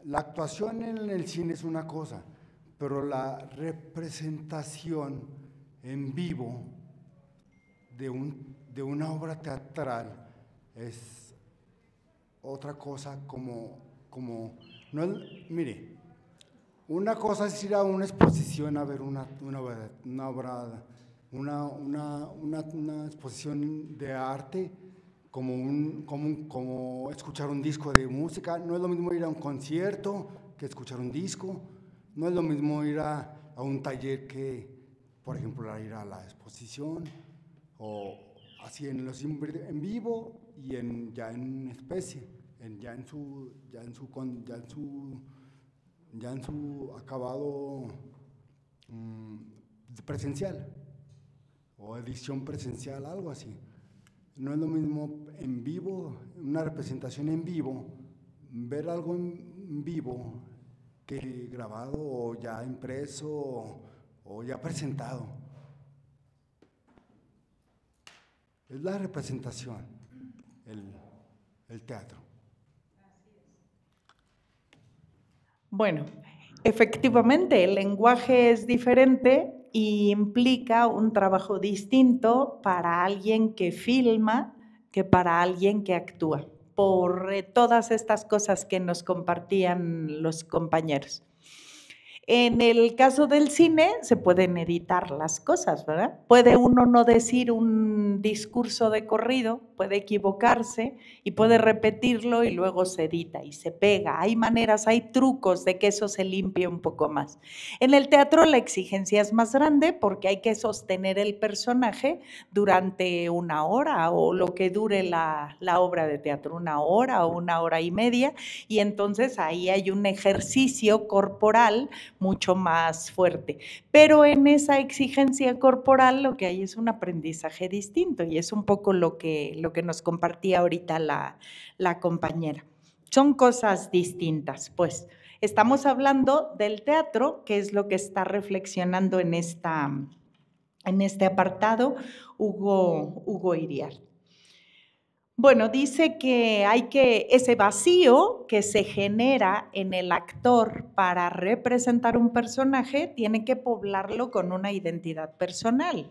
la actuación en el cine es una cosa, pero la representación en vivo de una obra teatral es otra cosa no es, mire, una cosa es ir a una exposición a ver una exposición de arte, como escuchar un disco de música. No es lo mismo ir a un concierto que escuchar un disco, no es lo mismo ir a un taller que, por ejemplo, ir a la exposición, o así en vivo y ya en especie, ya en su acabado presencial o edición presencial, algo así. No es lo mismo en vivo, una representación en vivo, ver algo en vivo que grabado o ya impreso o ya presentado. Es la representación, el teatro. Bueno, efectivamente, el lenguaje es diferente y implica un trabajo distinto para alguien que filma que para alguien que actúa, por todas estas cosas que nos compartían los compañeros. En el caso del cine se pueden editar las cosas, ¿verdad? Puede uno no decir un discurso de corrido, puede equivocarse y puede repetirlo y luego se edita y se pega. Hay maneras, hay trucos de que eso se limpie un poco más. En el teatro la exigencia es más grande porque hay que sostener el personaje durante 1 hora o lo que dure la obra de teatro, 1 hora o 1 hora y media, y entonces ahí hay un ejercicio corporal mucho más fuerte. Pero en esa exigencia corporal lo que hay es un aprendizaje distinto y es un poco lo que nos compartía ahorita la compañera. Son cosas distintas, pues. Estamos hablando del teatro, que es lo que está reflexionando en este apartado Hugo Iriart. Bueno, dice que ese vacío que se genera en el actor para representar un personaje tiene que poblarlo con una identidad personal,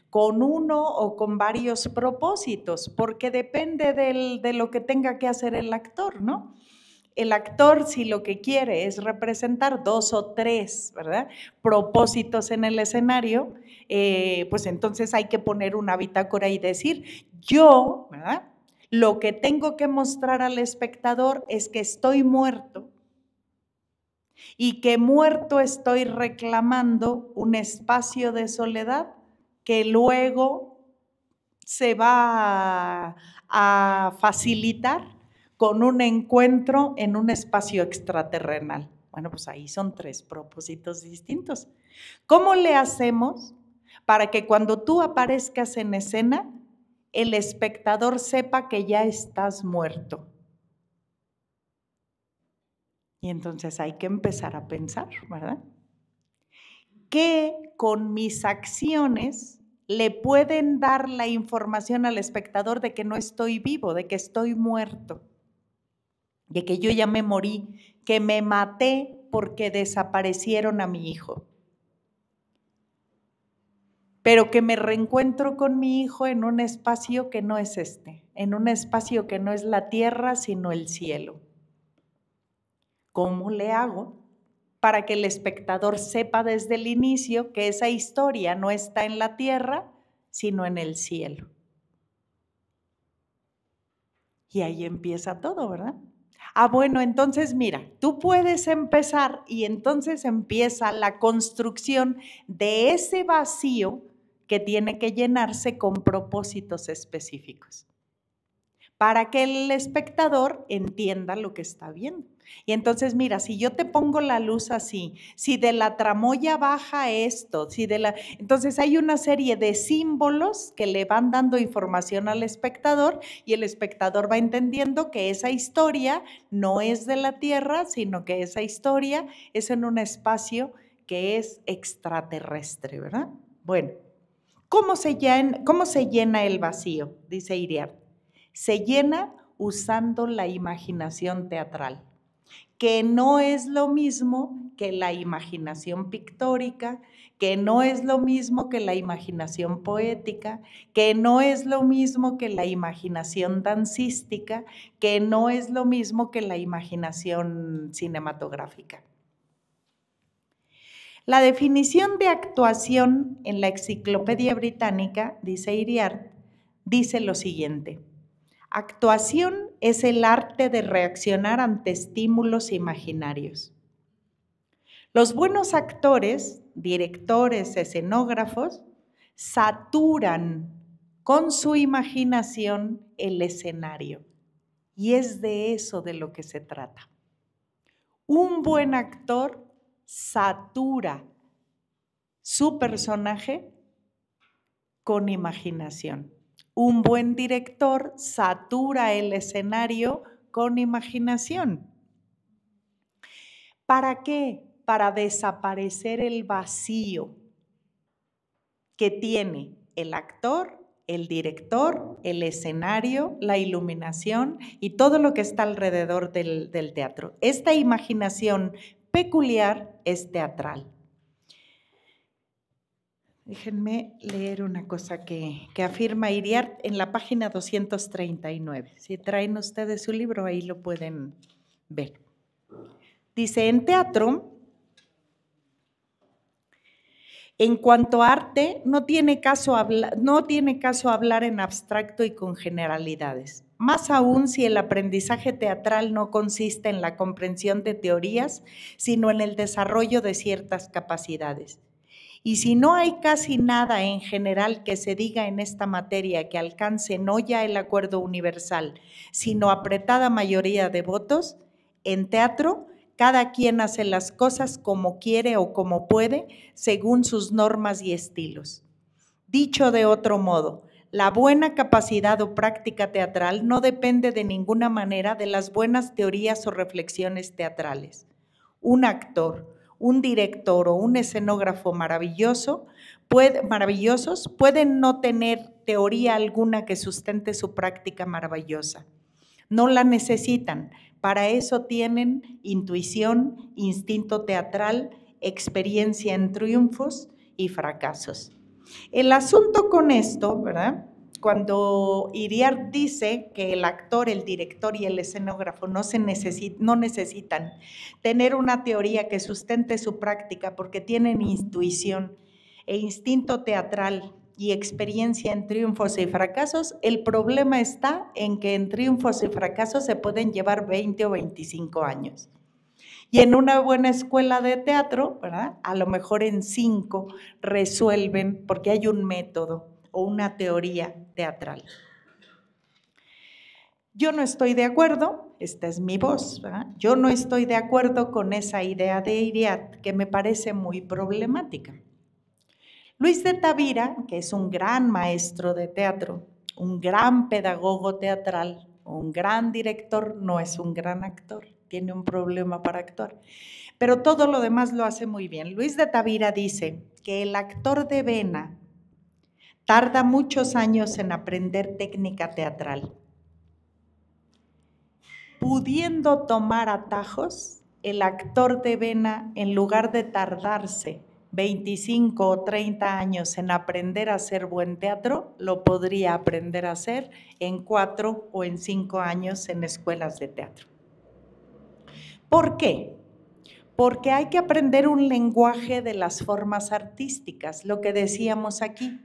con uno o con varios propósitos, porque depende de lo que tenga que hacer el actor, ¿no? El actor, si lo que quiere es representar 2 o 3, ¿verdad?, propósitos en el escenario, pues entonces hay que poner una bitácora y decir, yo, ¿verdad?, lo que tengo que mostrar al espectador es que estoy muerto y que muerto estoy reclamando un espacio de soledad que luego se va a facilitar con un encuentro en un espacio extraterrenal. Bueno, pues ahí son 3 propósitos distintos. ¿Cómo le hacemos para que cuando tú aparezcas en escena, el espectador sepa que ya estás muerto? Y entonces hay que empezar a pensar, ¿verdad? ¿Qué con mis acciones le pueden dar la información al espectador de que no estoy vivo, de que estoy muerto, de que yo ya me morí, que me maté porque desaparecieron a mi hijo? Pero que me reencuentro con mi hijo en un espacio que no es en un espacio que no es la tierra, sino el cielo. ¿Cómo le hago para que el espectador sepa desde el inicio que esa historia no está en la tierra, sino en el cielo? Y ahí empieza todo, ¿verdad? Bueno, entonces mira, tú puedes empezar y entonces empieza la construcción de ese vacío que tiene que llenarse con propósitos específicos para que el espectador entienda lo que está viendo. Y entonces mira, si yo te pongo la luz así, si de la tramoya baja esto, entonces hay una serie de símbolos que le van dando información al espectador y el espectador va entendiendo que esa historia no es de la Tierra, sino que esa historia es en un espacio que es extraterrestre, ¿verdad? Bueno, ¿cómo se llena el vacío? Dice Iriart. Se llena usando la imaginación teatral, que no es lo mismo que la imaginación pictórica, que no es lo mismo que la imaginación poética, que no es lo mismo que la imaginación dancística, que no es lo mismo que la imaginación cinematográfica. La definición de actuación en la Enciclopedia Británica, dice Iriart, dice lo siguiente: actuación es el arte de reaccionar ante estímulos imaginarios. Los buenos actores, directores, escenógrafos, saturan con su imaginación el escenario. Y es de eso de lo que se trata. Un buen actor satura su personaje con imaginación. Un buen director satura el escenario con imaginación. ¿Para qué? Para desaparecer el vacío que tiene el actor, el director, el escenario, la iluminación y todo lo que está alrededor del teatro. Esta imaginación peculiar es teatral. Déjenme leer una cosa que afirma Iriart en la página 239. Si traen ustedes su libro, ahí lo pueden ver. Dice, en teatro, en cuanto a arte, no tiene caso hablar en abstracto y con generalidades. Más aún si el aprendizaje teatral no consiste en la comprensión de teorías, sino en el desarrollo de ciertas capacidades. Y si no hay casi nada en general que se diga en esta materia que alcance no ya el acuerdo universal, sino apretada mayoría de votos, en teatro cada quien hace las cosas como quiere o como puede, según sus normas y estilos. Dicho de otro modo, la buena capacidad o práctica teatral no depende de ninguna manera de las buenas teorías o reflexiones teatrales. Un actor, un director o un escenógrafo maravillosos pueden no tener teoría alguna que sustente su práctica maravillosa. No la necesitan, para eso tienen intuición, instinto teatral, experiencia en triunfos y fracasos. El asunto con esto, ¿verdad? Cuando Iriart dice que el actor, el director y el escenógrafo no necesitan tener una teoría que sustente su práctica porque tienen intuición e instinto teatral y experiencia en triunfos y fracasos, el problema está en que en triunfos y fracasos se pueden llevar 20 o 25 años. Y en una buena escuela de teatro, ¿verdad? A lo mejor en 5 resuelven porque hay un método o una teoría teatral. Yo no estoy de acuerdo, esta es mi voz, ¿verdad? Yo no estoy de acuerdo con esa idea de Iriart que me parece muy problemática. Luis de Tavira, que es un gran maestro de teatro, un gran pedagogo teatral, un gran director, no es un gran actor, tiene un problema para actuar, pero todo lo demás lo hace muy bien. Luis de Tavira dice que el actor de vena tarda muchos años en aprender técnica teatral. Pudiendo tomar atajos, el actor de vena, en lugar de tardarse 25 o 30 años en aprender a hacer buen teatro, lo podría aprender a hacer en 4 o en 5 años en escuelas de teatro. ¿Por qué? Porque hay que aprender un lenguaje de las formas artísticas, lo que decíamos aquí.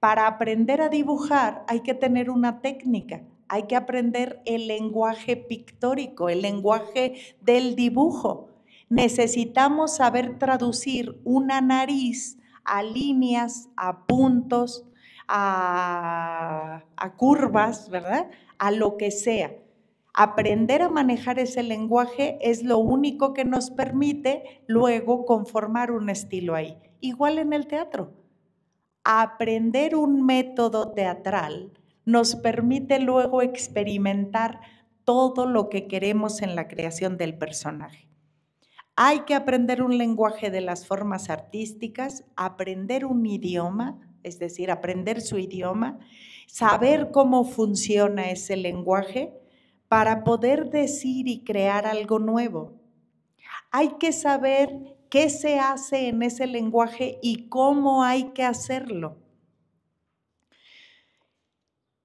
Para aprender a dibujar hay que tener una técnica, hay que aprender el lenguaje pictórico, el lenguaje del dibujo. Necesitamos saber traducir una nariz a líneas, a puntos, a curvas, ¿verdad? A lo que sea. Aprender a manejar ese lenguaje es lo único que nos permite luego conformar un estilo ahí. Igual en el teatro. Aprender un método teatral nos permite luego experimentar todo lo que queremos en la creación del personaje. Hay que aprender un lenguaje de las formas artísticas, aprender un idioma, es decir, aprender su idioma, saber cómo funciona ese lenguaje para poder decir y crear algo nuevo. Hay que saber qué se hace en ese lenguaje y cómo hay que hacerlo.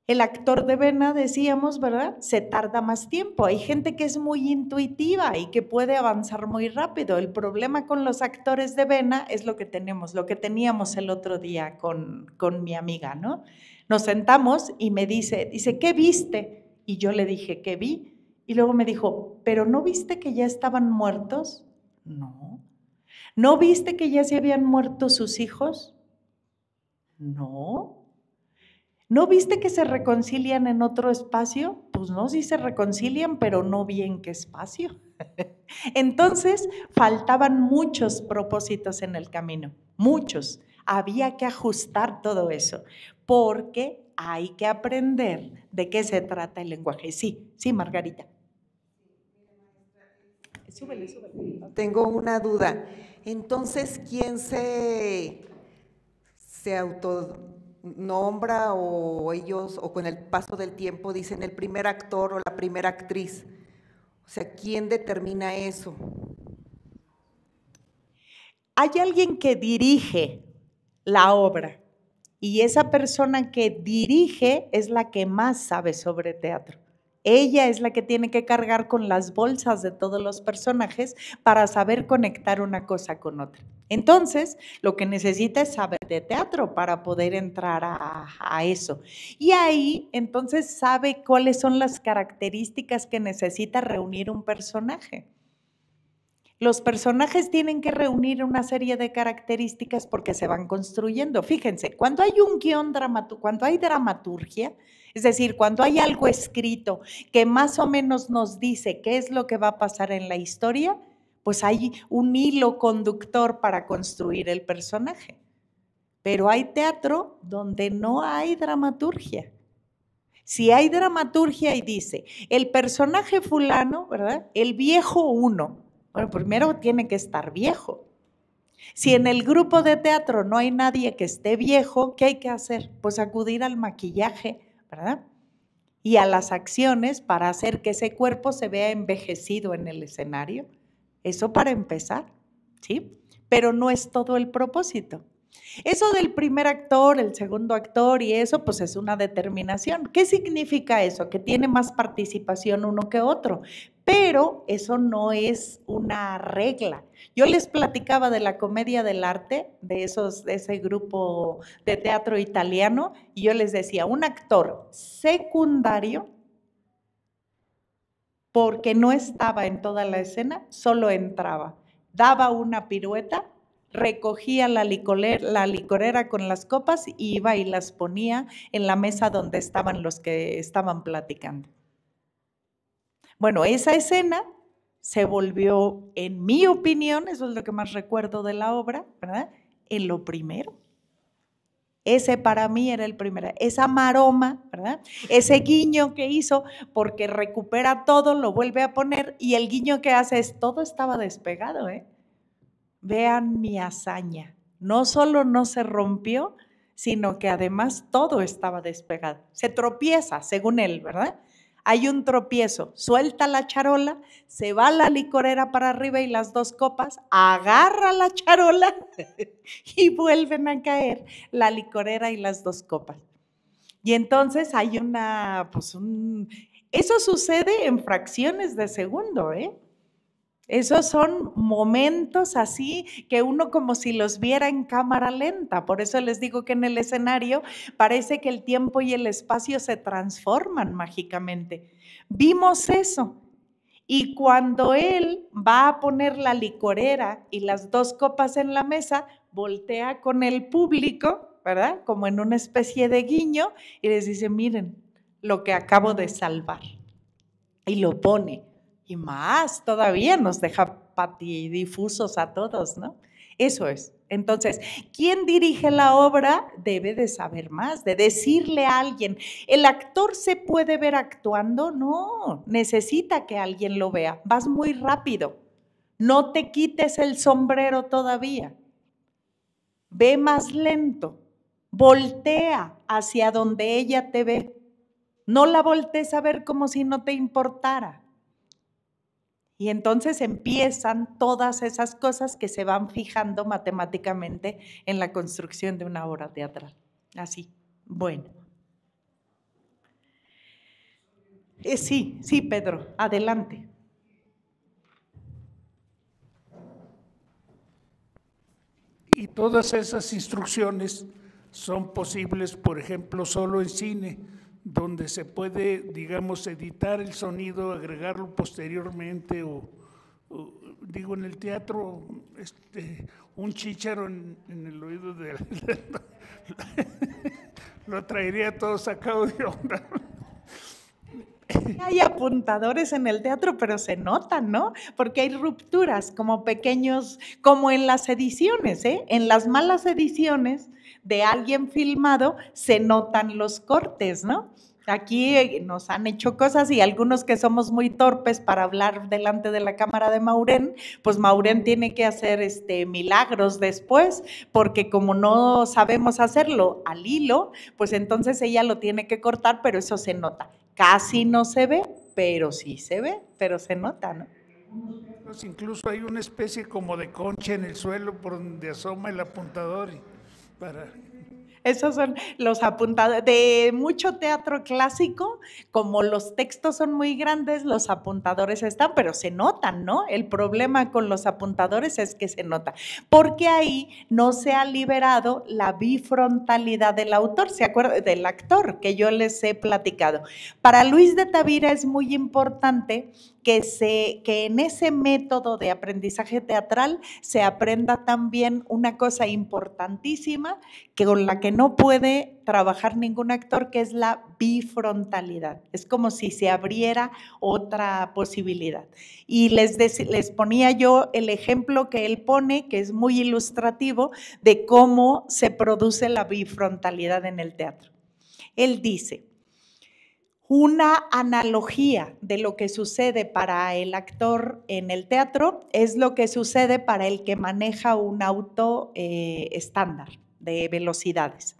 El actor de vena, decíamos, ¿verdad? Se tarda más tiempo. Hay gente que es muy intuitiva y que puede avanzar muy rápido. El problema con los actores de vena es lo que teníamos el otro día con mi amiga, ¿no? Nos sentamos y me dice, ¿qué viste? Y yo le dije, ¿qué vi? Y luego me dijo, ¿pero no viste que ya estaban muertos? No. ¿No viste que ya se habían muerto sus hijos? No. ¿No viste que se reconcilian en otro espacio? Pues no, sí se reconcilian, pero no vi en qué espacio. Entonces, faltaban muchos propósitos en el camino, muchos. Había que ajustar todo eso, porque hay que aprender de qué se trata el lenguaje. Sí, Margarita. Súbele. Tengo una duda. Entonces, ¿quién se autonombra o ellos, o con el paso del tiempo, dicen el primer actor o la primera actriz? O sea, ¿quién determina eso? Hay alguien que dirige la obra. Y esa persona que dirige es la que más sabe sobre teatro. Ella es la que tiene que cargar con las bolsas de todos los personajes para saber conectar una cosa con otra. Entonces, lo que necesita es saber de teatro para poder entrar a eso. Y ahí, entonces, sabe cuáles son las características que necesita reunir un personaje. Los personajes tienen que reunir una serie de características porque se van construyendo. Fíjense, cuando hay un guión cuando hay dramaturgia, es decir, cuando hay algo escrito que más o menos nos dice qué es lo que va a pasar en la historia, pues hay un hilo conductor para construir el personaje. Pero hay teatro donde no hay dramaturgia. Si hay dramaturgia y dice, el personaje fulano, ¿verdad? El viejo uno. Bueno, primero tiene que estar viejo. Si en el grupo de teatro no hay nadie que esté viejo, ¿qué hay que hacer? Pues acudir al maquillaje, ¿verdad? Y a las acciones para hacer que ese cuerpo se vea envejecido en el escenario. Eso para empezar, ¿sí? Pero no es todo el propósito. Eso del primer actor, el segundo actor y eso, pues es una determinación. ¿Qué significa eso? Que tiene más participación uno que otro, pero eso no es una regla. Yo les platicaba de la Comedia dell'arte, de ese grupo de teatro italiano, y yo les decía, un actor secundario, porque no estaba en toda la escena, solo entraba, daba una pirueta, recogía la licorera con las copas y iba y las ponía en la mesa donde estaban los que estaban platicando. Bueno, esa escena se volvió, en mi opinión, eso es lo que más recuerdo de la obra, ¿verdad? En lo primero. Ese para mí era el primero, esa maroma, ¿verdad? Ese guiño que hizo, porque recupera todo, lo vuelve a poner y el guiño que hace es, todo estaba despegado, ¿eh? Vean mi hazaña, no solo no se rompió, sino que además todo estaba despegado. Se tropieza, según él, ¿verdad? Hay un tropiezo, suelta la charola, se va la licorera para arriba y las dos copas, agarra la charola y vuelven a caer la licorera y las dos copas. Y entonces hay eso sucede en fracciones de segundo, ¿eh? Esos son momentos así que uno como si los viera en cámara lenta. Por eso les digo que en el escenario parece que el tiempo y el espacio se transforman mágicamente. Vimos eso. Y cuando él va a poner la licorera y las dos copas en la mesa, voltea con el público, ¿verdad? Como en una especie de guiño y les dice, miren lo que acabo de salvar. Y lo pone. Y más todavía nos deja patidifusos a todos, ¿no? Eso es. Entonces, quien dirige la obra debe de saber más, de decirle a alguien, ¿el actor se puede ver actuando? No, necesita que alguien lo vea. Vas muy rápido. No te quites el sombrero todavía. Ve más lento. Voltea hacia donde ella te ve. No la voltees a ver como si no te importara. Y entonces empiezan todas esas cosas que se van fijando matemáticamente en la construcción de una obra teatral. Así, bueno. Sí, Pedro, adelante. Y todas esas instrucciones son posibles, por ejemplo, solo en cine, donde se puede, digamos, editar el sonido, agregarlo posteriormente, o digo, en el teatro, un chícharo en el oído de lo traería todo sacado de onda. Hay apuntadores en el teatro, pero se notan, ¿no? Porque hay rupturas como pequeños, como en las ediciones, ¿eh? En las malas ediciones de alguien filmado se notan los cortes, ¿no? Aquí nos han hecho cosas y algunos que somos muy torpes para hablar delante de la cámara de Maurén, pues Maurén tiene que hacer milagros después, porque como no sabemos hacerlo al hilo, pues entonces ella lo tiene que cortar, pero eso se nota. Casi no se ve, pero sí se ve, pero se nota, ¿no? Incluso hay una especie como de concha en el suelo por donde asoma el apuntador. para... Esos son los apuntadores. De mucho teatro clásico, como los textos son muy grandes, los apuntadores están, pero se notan, ¿no? El problema con los apuntadores es que se nota, porque ahí no se ha liberado la bifrontalidad del autor, ¿se acuerdan? Del actor, que yo les he platicado. Para Luis de Tavira es muy importante que en ese método de aprendizaje teatral se aprenda también una cosa importantísima con la que no puede trabajar ningún actor, que es la bifrontalidad. Es como si se abriera otra posibilidad. Y les ponía yo el ejemplo que él pone, que es muy ilustrativo, de cómo se produce la bifrontalidad en el teatro. Él dice: una analogía de lo que sucede para el actor en el teatro es lo que sucede para el que maneja un auto estándar de velocidades.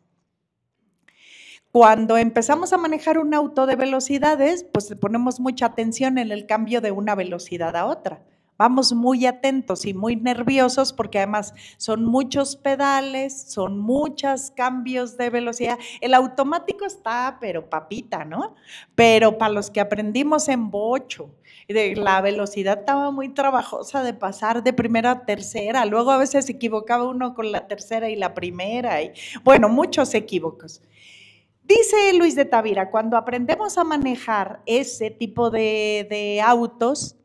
Cuando empezamos a manejar un auto de velocidades, pues ponemos mucha atención en el cambio de una velocidad a otra. Vamos muy atentos y muy nerviosos porque además son muchos pedales, son muchos cambios de velocidad. El automático está, pero papita, ¿no? Pero para los que aprendimos en bocho, la velocidad estaba muy trabajosa de pasar de primera a tercera. Luego a veces se equivocaba uno con la tercera y la primera. Y, bueno, muchos equívocos. Dice Luis de Tavira, cuando aprendemos a manejar ese tipo de autos,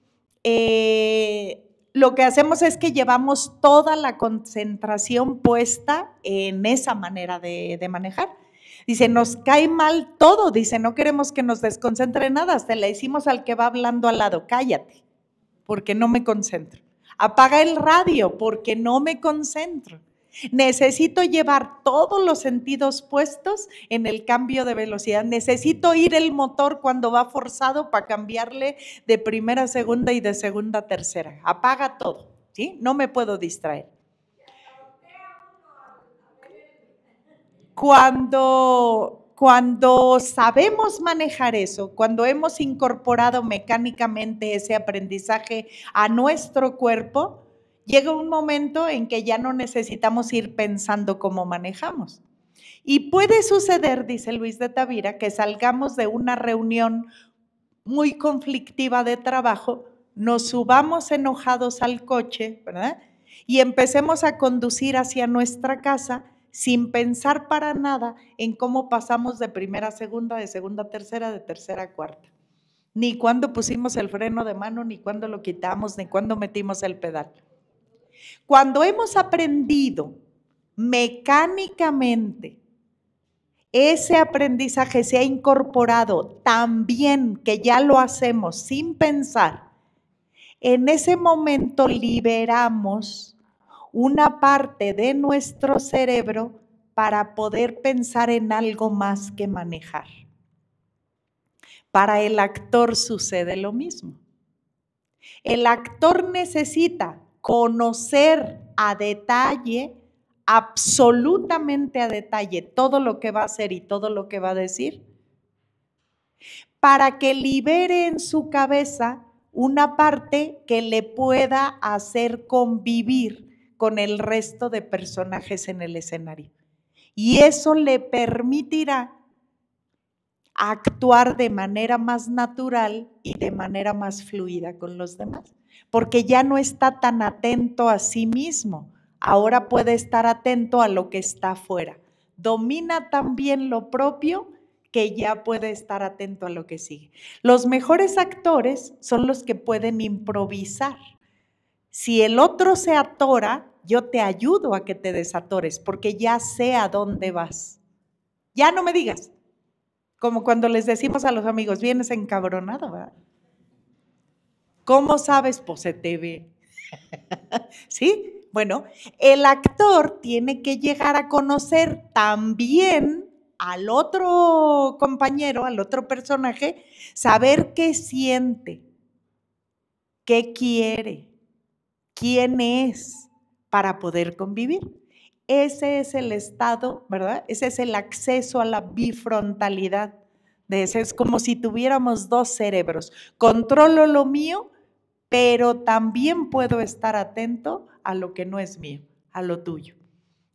lo que hacemos es que llevamos toda la concentración puesta en esa manera de manejar. Dice, nos cae mal todo, dice, no queremos que nos desconcentre nada, hasta le decimos al que va hablando al lado, cállate, porque no me concentro. Apaga el radio, porque no me concentro. Necesito llevar todos los sentidos puestos en el cambio de velocidad. Necesito oír el motor cuando va forzado para cambiarle de primera a segunda y de segunda a tercera. Apaga todo, ¿sí? No me puedo distraer. Cuando sabemos manejar eso, cuando hemos incorporado mecánicamente ese aprendizaje a nuestro cuerpo, llega un momento en que ya no necesitamos ir pensando cómo manejamos. Y puede suceder, dice Luis de Tavira, que salgamos de una reunión muy conflictiva de trabajo, nos subamos enojados al coche, ¿verdad? Y empecemos a conducir hacia nuestra casa sin pensar para nada en cómo pasamos de primera a segunda, de segunda a tercera, de tercera a cuarta. Ni cuándo pusimos el freno de mano, ni cuándo lo quitamos, ni cuándo metimos el pedal. Cuando hemos aprendido mecánicamente, ese aprendizaje se ha incorporado tan bien que ya lo hacemos sin pensar, en ese momento liberamos una parte de nuestro cerebro para poder pensar en algo más que manejar. Para el actor sucede lo mismo. El actor necesita conocer a detalle, absolutamente a detalle, todo lo que va a hacer y todo lo que va a decir, para que libere en su cabeza una parte que le pueda hacer convivir con el resto de personajes en el escenario. Y eso le permitirá actuar de manera más natural y de manera más fluida con los demás, porque ya no está tan atento a sí mismo, ahora puede estar atento a lo que está afuera. Domina también lo propio, que ya puede estar atento a lo que sigue. Los mejores actores son los que pueden improvisar. Si el otro se atora, yo te ayudo a que te desatores, porque ya sé a dónde vas. Ya no me digas. Como cuando les decimos a los amigos, vienes encabronado, ¿verdad? ¿Cómo sabes? Pues se te ve. ¿Sí? Bueno, el actor tiene que llegar a conocer también al otro compañero, al otro personaje, saber qué siente, qué quiere, quién es, para poder convivir. Ese es el estado, ¿verdad? Ese es el acceso a la bifrontalidad. Es como si tuviéramos dos cerebros. Controlo lo mío, pero también puedo estar atento a lo que no es mío, a lo tuyo.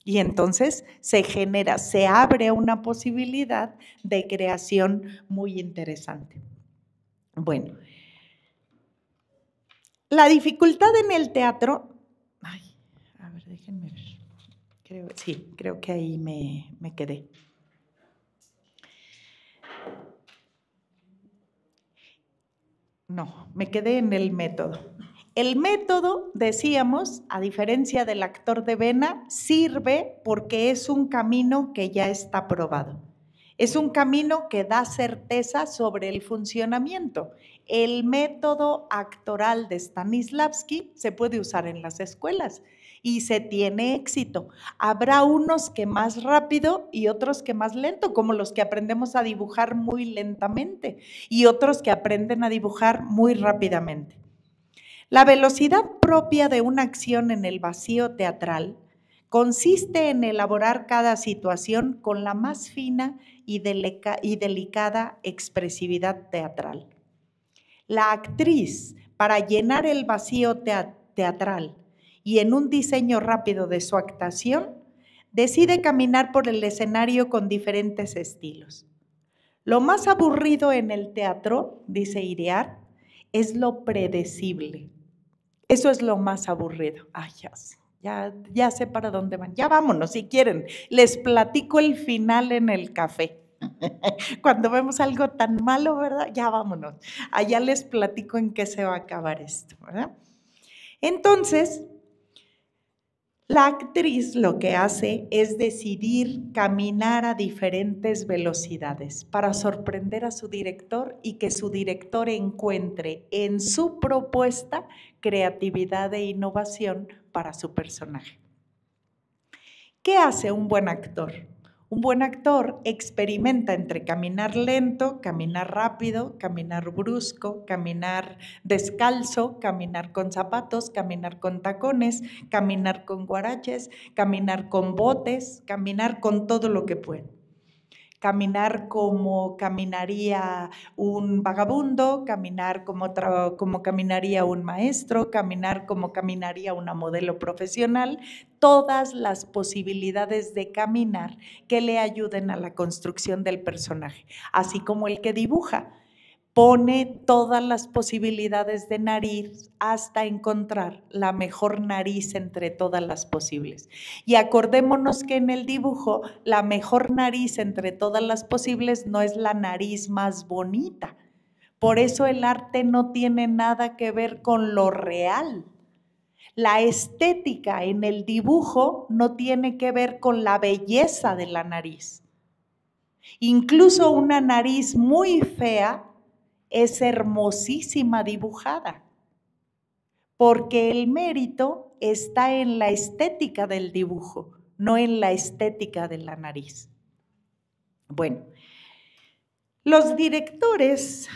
Y entonces se abre una posibilidad de creación muy interesante. Bueno, la dificultad en el teatro, a ver, déjenme ver, creo que ahí me quedé. No, me quedé en el método. El método, decíamos, a diferencia del actor de vena, sirve porque es un camino que ya está probado. Es un camino que da certeza sobre el funcionamiento. El método actoral de Stanislavski se puede usar en las escuelas y se tiene éxito. Habrá unos que más rápido y otros que más lento, como los que aprendemos a dibujar muy lentamente y otros que aprenden a dibujar muy rápidamente. La velocidad propia de una acción en el vacío teatral consiste en elaborar cada situación con la más fina y delicada expresividad teatral. La actriz, para llenar el vacío teatral y en un diseño rápido de su actuación, decide caminar por el escenario con diferentes estilos. Lo más aburrido en el teatro, dice Iriart, es lo predecible. Eso es lo más aburrido. Ay, ya sé para dónde van. Ya vámonos, si quieren. Les platico el final en el café. Cuando vemos algo tan malo, ¿verdad? Ya vámonos. Allá les platico en qué se va a acabar esto, ¿verdad? Entonces, la actriz lo que hace es decidir caminar a diferentes velocidades para sorprender a su director y que su director encuentre en su propuesta creatividad e innovación para su personaje. ¿Qué hace un buen actor? Un buen actor experimenta entre caminar lento, caminar rápido, caminar brusco, caminar descalzo, caminar con zapatos, caminar con tacones, caminar con guaraches, caminar con botes, caminar con todo lo que puede. Caminar como caminaría un vagabundo, caminar como caminaría un maestro, caminar como caminaría una modelo profesional, todas las posibilidades de caminar que le ayuden a la construcción del personaje, así como el que dibuja. Pone todas las posibilidades de nariz hasta encontrar la mejor nariz entre todas las posibles. Y acordémonos que en el dibujo la mejor nariz entre todas las posibles no es la nariz más bonita. Por eso el arte no tiene nada que ver con lo real. La estética en el dibujo no tiene que ver con la belleza de la nariz. Incluso una nariz muy fea es hermosísima dibujada, porque el mérito está en la estética del dibujo, no en la estética de la nariz. Bueno, los directores,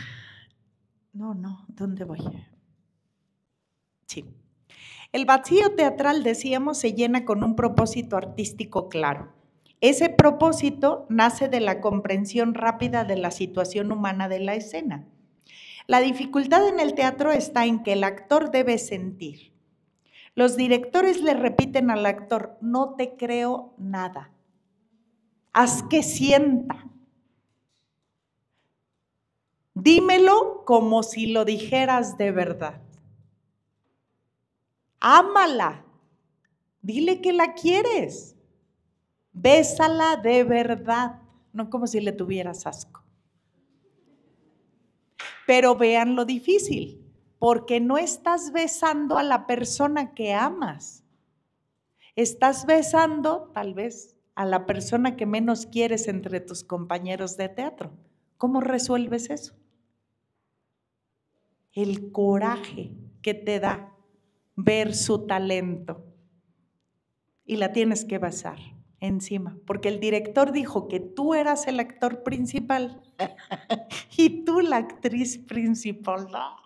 ¿dónde voy? Sí. El vacío teatral, decíamos, se llena con un propósito artístico claro. Ese propósito nace de la comprensión rápida de la situación humana de la escena. La dificultad en el teatro está en que el actor debe sentir. Los directores le repiten al actor, no te creo nada, haz que sienta. Dímelo como si lo dijeras de verdad. Ámala, dile que la quieres, bésala de verdad, no como si le tuvieras asco. Pero vean lo difícil, porque no estás besando a la persona que amas. Estás besando, tal vez, a la persona que menos quieres entre tus compañeros de teatro. ¿Cómo resuelves eso? El coraje que te da ver su talento. Y la tienes que besar encima, porque el director dijo que tú eras el actor principal y tú la actriz principal. No.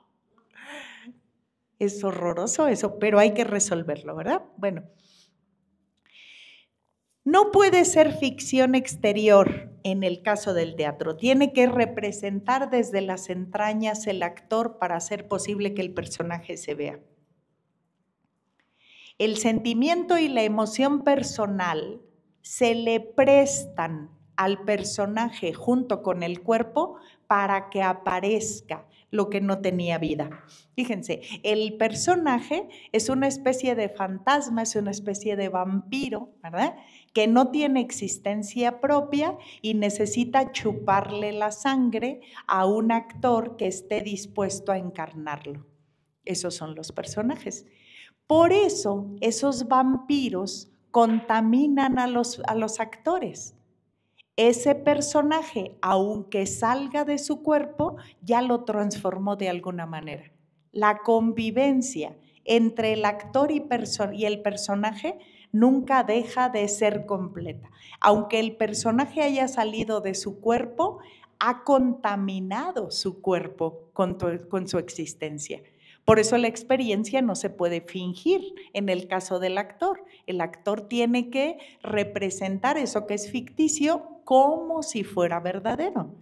Es horroroso eso, pero hay que resolverlo, ¿verdad? Bueno, no puede ser ficción exterior en el caso del teatro. Tiene que representar desde las entrañas el actor para hacer posible que el personaje se vea. El sentimiento y la emoción personal se le prestan al personaje junto con el cuerpo para que aparezca lo que no tenía vida. Fíjense, el personaje es una especie de fantasma, es una especie de vampiro, ¿verdad? Que no tiene existencia propia y necesita chuparle la sangre a un actor que esté dispuesto a encarnarlo. Esos son los personajes. Por eso, esos vampiros contaminan a los actores. Ese personaje, aunque salga de su cuerpo, ya lo transformó de alguna manera. La convivencia entre el actor y el personaje nunca deja de ser completa. Aunque el personaje haya salido de su cuerpo, ha contaminado su cuerpo con su existencia. Por eso la experiencia no se puede fingir en el caso del actor. El actor tiene que representar eso que es ficticio como si fuera verdadero.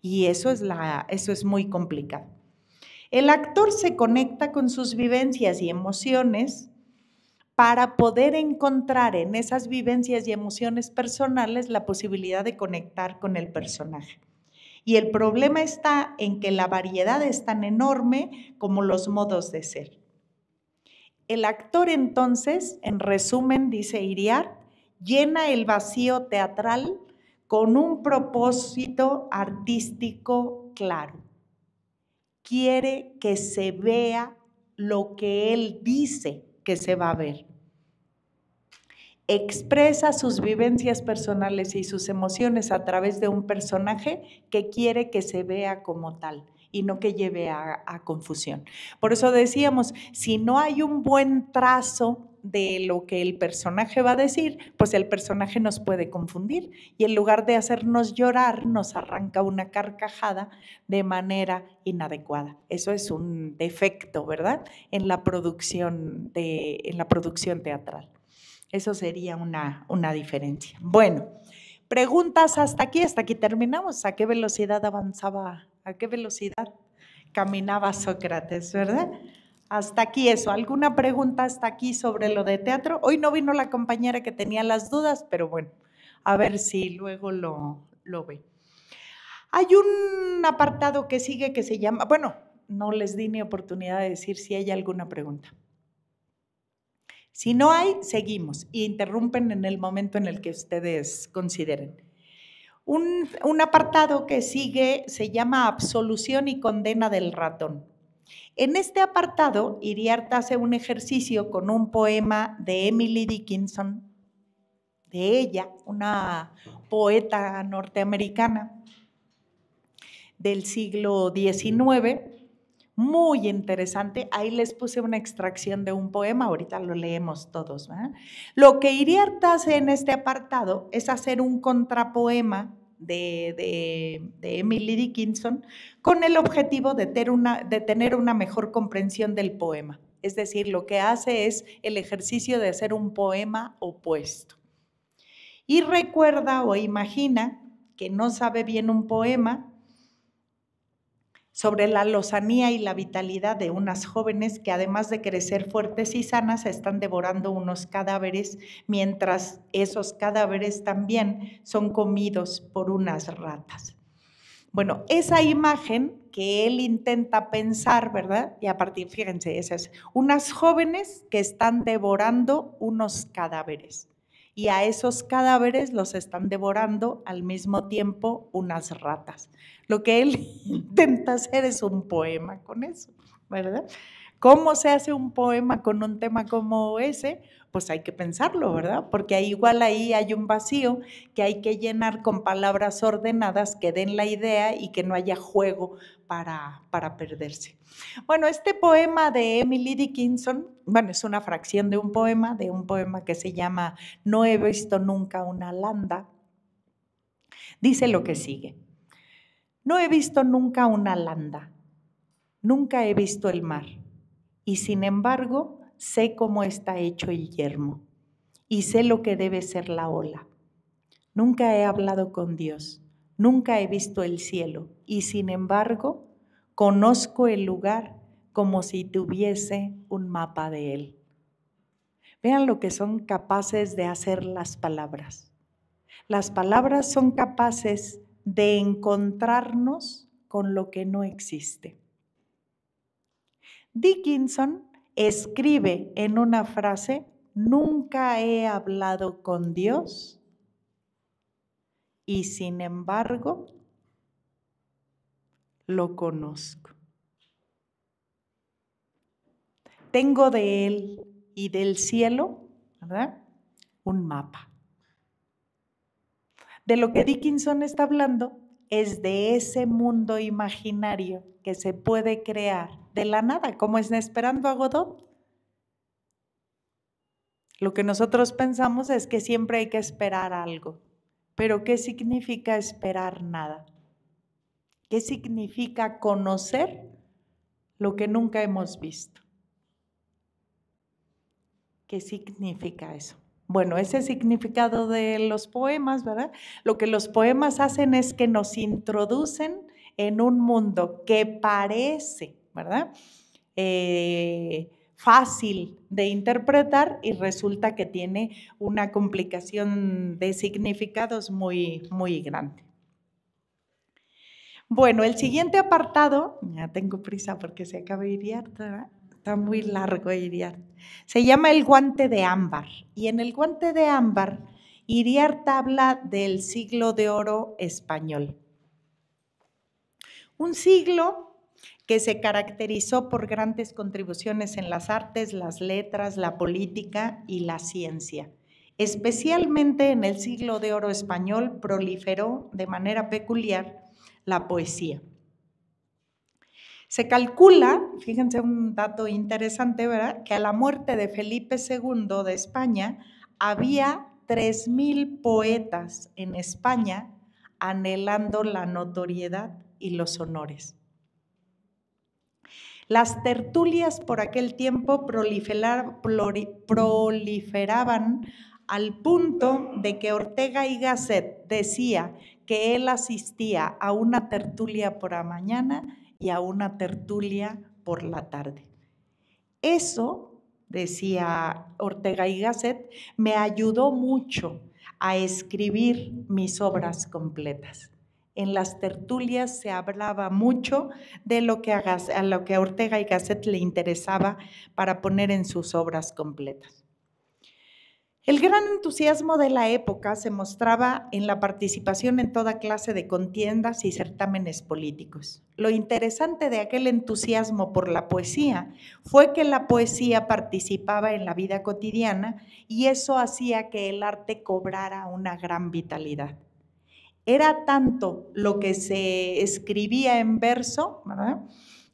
Y eso es muy complicado. El actor se conecta con sus vivencias y emociones para poder encontrar en esas vivencias y emociones personales la posibilidad de conectar con el personaje. Y el problema está en que la variedad es tan enorme como los modos de ser. El actor entonces, en resumen, dice Iriart, llena el vacío teatral con un propósito artístico claro. Quiere que se vea lo que él dice que se va a ver. Expresa sus vivencias personales y sus emociones a través de un personaje que quiere que se vea como tal y no que lleve a confusión. Por eso decíamos, si no hay un buen trazo de lo que el personaje va a decir, pues el personaje nos puede confundir y en lugar de hacernos llorar, nos arranca una carcajada de manera inadecuada. Eso es un defecto, ¿verdad? En la producción teatral. Eso sería una diferencia. Bueno, preguntas hasta aquí terminamos. ¿A qué velocidad avanzaba? ¿A qué velocidad caminaba Sócrates, verdad? Hasta aquí eso. ¿Alguna pregunta hasta aquí sobre lo de teatro? Hoy no vino la compañera que tenía las dudas, pero bueno, a ver si luego lo ve. Hay un apartado que sigue que se llama, bueno, no les di ni oportunidad de decir si hay alguna pregunta. Si no hay, seguimos y interrumpen en el momento en el que ustedes consideren. Un apartado que sigue se llama Absolución y condena del ratón. En este apartado, Iriart hace un ejercicio con un poema de Emily Dickinson, de ella, una poeta norteamericana del siglo XIX, muy interesante. Ahí les puse una extracción de un poema, ahorita lo leemos todos, ¿verdad? Lo que Iriart hace en este apartado es hacer un contrapoema de Emily Dickinson con el objetivo de tener una mejor comprensión del poema. Es decir, lo que hace es el ejercicio de hacer un poema opuesto. Y recuerda o imagina que no sabe bien un poema sobre la lozanía y la vitalidad de unas jóvenes que además de crecer fuertes y sanas están devorando unos cadáveres, mientras esos cadáveres también son comidos por unas ratas. Bueno, esa imagen que él intenta pensar, ¿verdad? Y a partir, fíjense, esas unas jóvenes que están devorando unos cadáveres. Y a esos cadáveres los están devorando al mismo tiempo unas ratas. Lo que él intenta hacer es un poema con eso, ¿verdad? ¿Cómo se hace un poema con un tema como ese? Pues hay que pensarlo, ¿verdad? Porque igual ahí hay un vacío que hay que llenar con palabras ordenadas que den la idea y que no haya juego para perderse. Bueno, este poema de Emily Dickinson, bueno, es una fracción de un poema que se llama No he visto nunca una landa. Dice lo que sigue. No he visto nunca una landa, nunca he visto el mar, y sin embargo sé cómo está hecho el yermo, y sé lo que debe ser la ola. Nunca he hablado con Dios, nunca he visto el cielo, y sin embargo conozco el lugar como si tuviese un mapa de él. Vean lo que son capaces de hacer las palabras. Las palabras son capaces de encontrarnos con lo que no existe. Dickinson escribe en una frase: nunca he hablado con Dios y sin embargo lo conozco. Tengo de Él y del cielo, ¿verdad?, un mapa. De lo que Dickinson está hablando es de ese mundo imaginario que se puede crear de la nada, como es Esperando a Godot. Lo que nosotros pensamos es que siempre hay que esperar algo, pero ¿qué significa esperar nada? ¿Qué significa conocer lo que nunca hemos visto? ¿Qué significa eso? Bueno, ese significado de los poemas, ¿verdad? Lo que los poemas hacen es que nos introducen en un mundo que parece, ¿verdad?, fácil de interpretar y resulta que tiene una complicación de significados muy, muy grande. Bueno, el siguiente apartado, ya tengo prisa porque se acaba Iriart, ¿verdad? Está muy largo Iriart. Se llama El guante de ámbar. Y en El guante de ámbar, Iriart habla del siglo de oro español. Un siglo que se caracterizó por grandes contribuciones en las artes, las letras, la política y la ciencia. Especialmente en el siglo de oro español proliferó de manera peculiar la poesía. Se calcula, fíjense un dato interesante, ¿verdad?, que a la muerte de Felipe II de España había 3,000 poetas en España anhelando la notoriedad y los honores. Las tertulias por aquel tiempo proliferaban al punto de que Ortega y Gasset decía que él asistía a una tertulia por la mañana y a una tertulia por la tarde. Eso, decía Ortega y Gasset, me ayudó mucho a escribir mis obras completas. En las tertulias se hablaba mucho de lo que a Ortega y Gasset le interesaba para poner en sus obras completas. El gran entusiasmo de la época se mostraba en la participación en toda clase de contiendas y certámenes políticos. Lo interesante de aquel entusiasmo por la poesía fue que la poesía participaba en la vida cotidiana y eso hacía que el arte cobrara una gran vitalidad. Era tanto lo que se escribía en verso, ¿verdad?,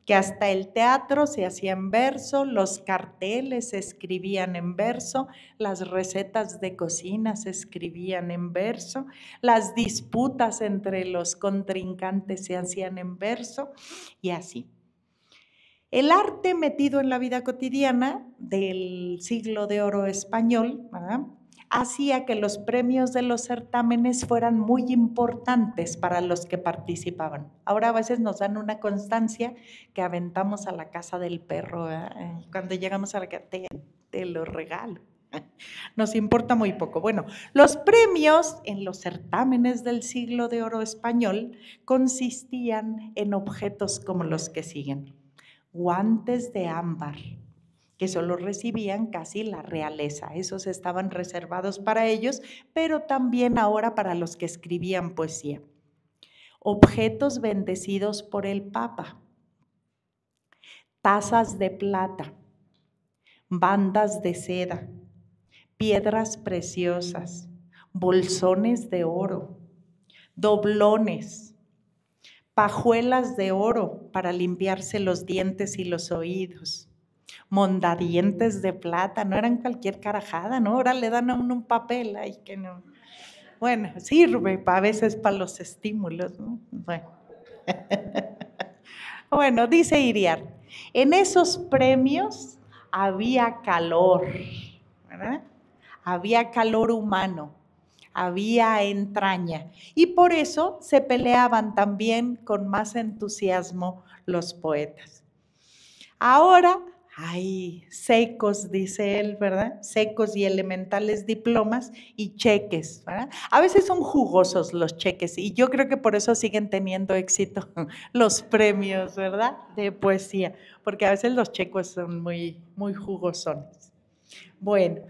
que hasta el teatro se hacía en verso, los carteles se escribían en verso, las recetas de cocina se escribían en verso, las disputas entre los contrincantes se hacían en verso y así. El arte metido en la vida cotidiana del siglo de oro español, ¿verdad?, hacía que los premios de los certámenes fueran muy importantes para los que participaban. Ahora a veces nos dan una constancia que aventamos a la casa del perro, ¿verdad? Cuando llegamos a la casa, te lo regalo. Nos importa muy poco. Bueno, los premios en los certámenes del siglo de oro español consistían en objetos como los que siguen. Guantes de ámbar, que solo recibían casi la realeza. Esos estaban reservados para ellos, pero también ahora para los que escribían poesía. Objetos bendecidos por el Papa, tazas de plata, bandas de seda, piedras preciosas, bolsones de oro, doblones, pajuelas de oro para limpiarse los dientes y los oídos, mondadientes de plata, no eran cualquier carajada, ¿no? Ahora le dan a uno un papel, ay, que no. Bueno, sirve a veces para los estímulos, ¿no? Bueno. Bueno, dice Iriart, en esos premios había calor, ¿verdad? Había calor humano, había entraña y por eso se peleaban también con más entusiasmo los poetas. Ahora Ay, secos, dice él, ¿verdad? Secos y elementales diplomas y cheques, ¿verdad? A veces son jugosos los cheques y yo creo que por eso siguen teniendo éxito los premios, ¿verdad? De poesía, porque a veces los cheques son muy jugosones. Bueno,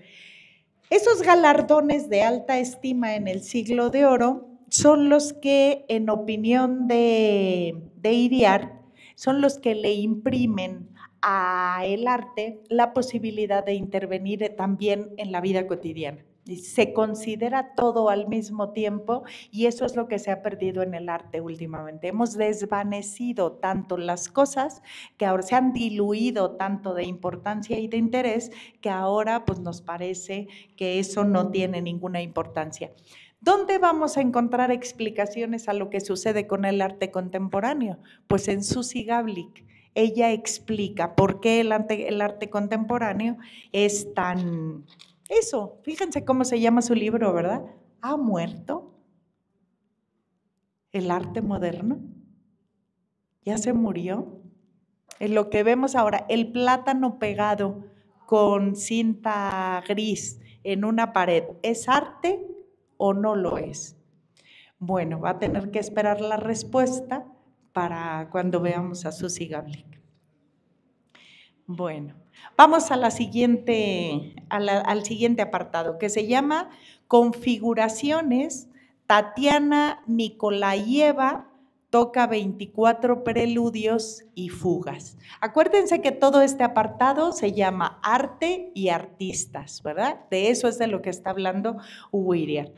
esos galardones de alta estima en el Siglo de Oro son los que, en opinión de Iriart, son los que le imprimen a el arte la posibilidad de intervenir también en la vida cotidiana. Se considera todo al mismo tiempo y eso es lo que se ha perdido en el arte últimamente. Hemos desvanecido tanto las cosas que ahora se han diluido tanto de importancia y de interés que ahora pues nos parece que eso no tiene ninguna importancia. ¿Dónde vamos a encontrar explicaciones a lo que sucede con el arte contemporáneo? Pues en Susie Gablik. Ella explica por qué el arte contemporáneo es tan… Eso, fíjense cómo se llama su libro, ¿verdad? ¿Ha muerto el arte moderno? ¿Ya se murió? En lo que vemos ahora, el plátano pegado con cinta gris en una pared, ¿es arte o no lo es? Bueno, va a tener que esperar la respuesta para cuando veamos a Susie Gablik. Bueno, vamos a al siguiente apartado, que se llama Configuraciones. Tatiana Nikolayeva toca 24 preludios y fugas. Acuérdense que todo este apartado se llama Arte y Artistas, ¿verdad? De eso es de lo que está hablando Hugo Iriart.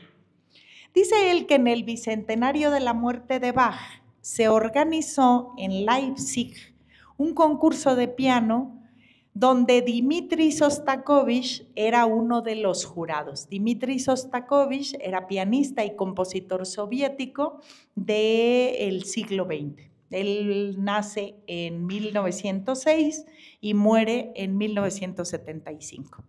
Dice él que en el bicentenario de la muerte de Bach se organizó en Leipzig un concurso de piano donde Dmitri Sostakovich era uno de los jurados. Dmitri Sostakovich era pianista y compositor soviético del siglo XX. Él nace en 1906 y muere en 1975.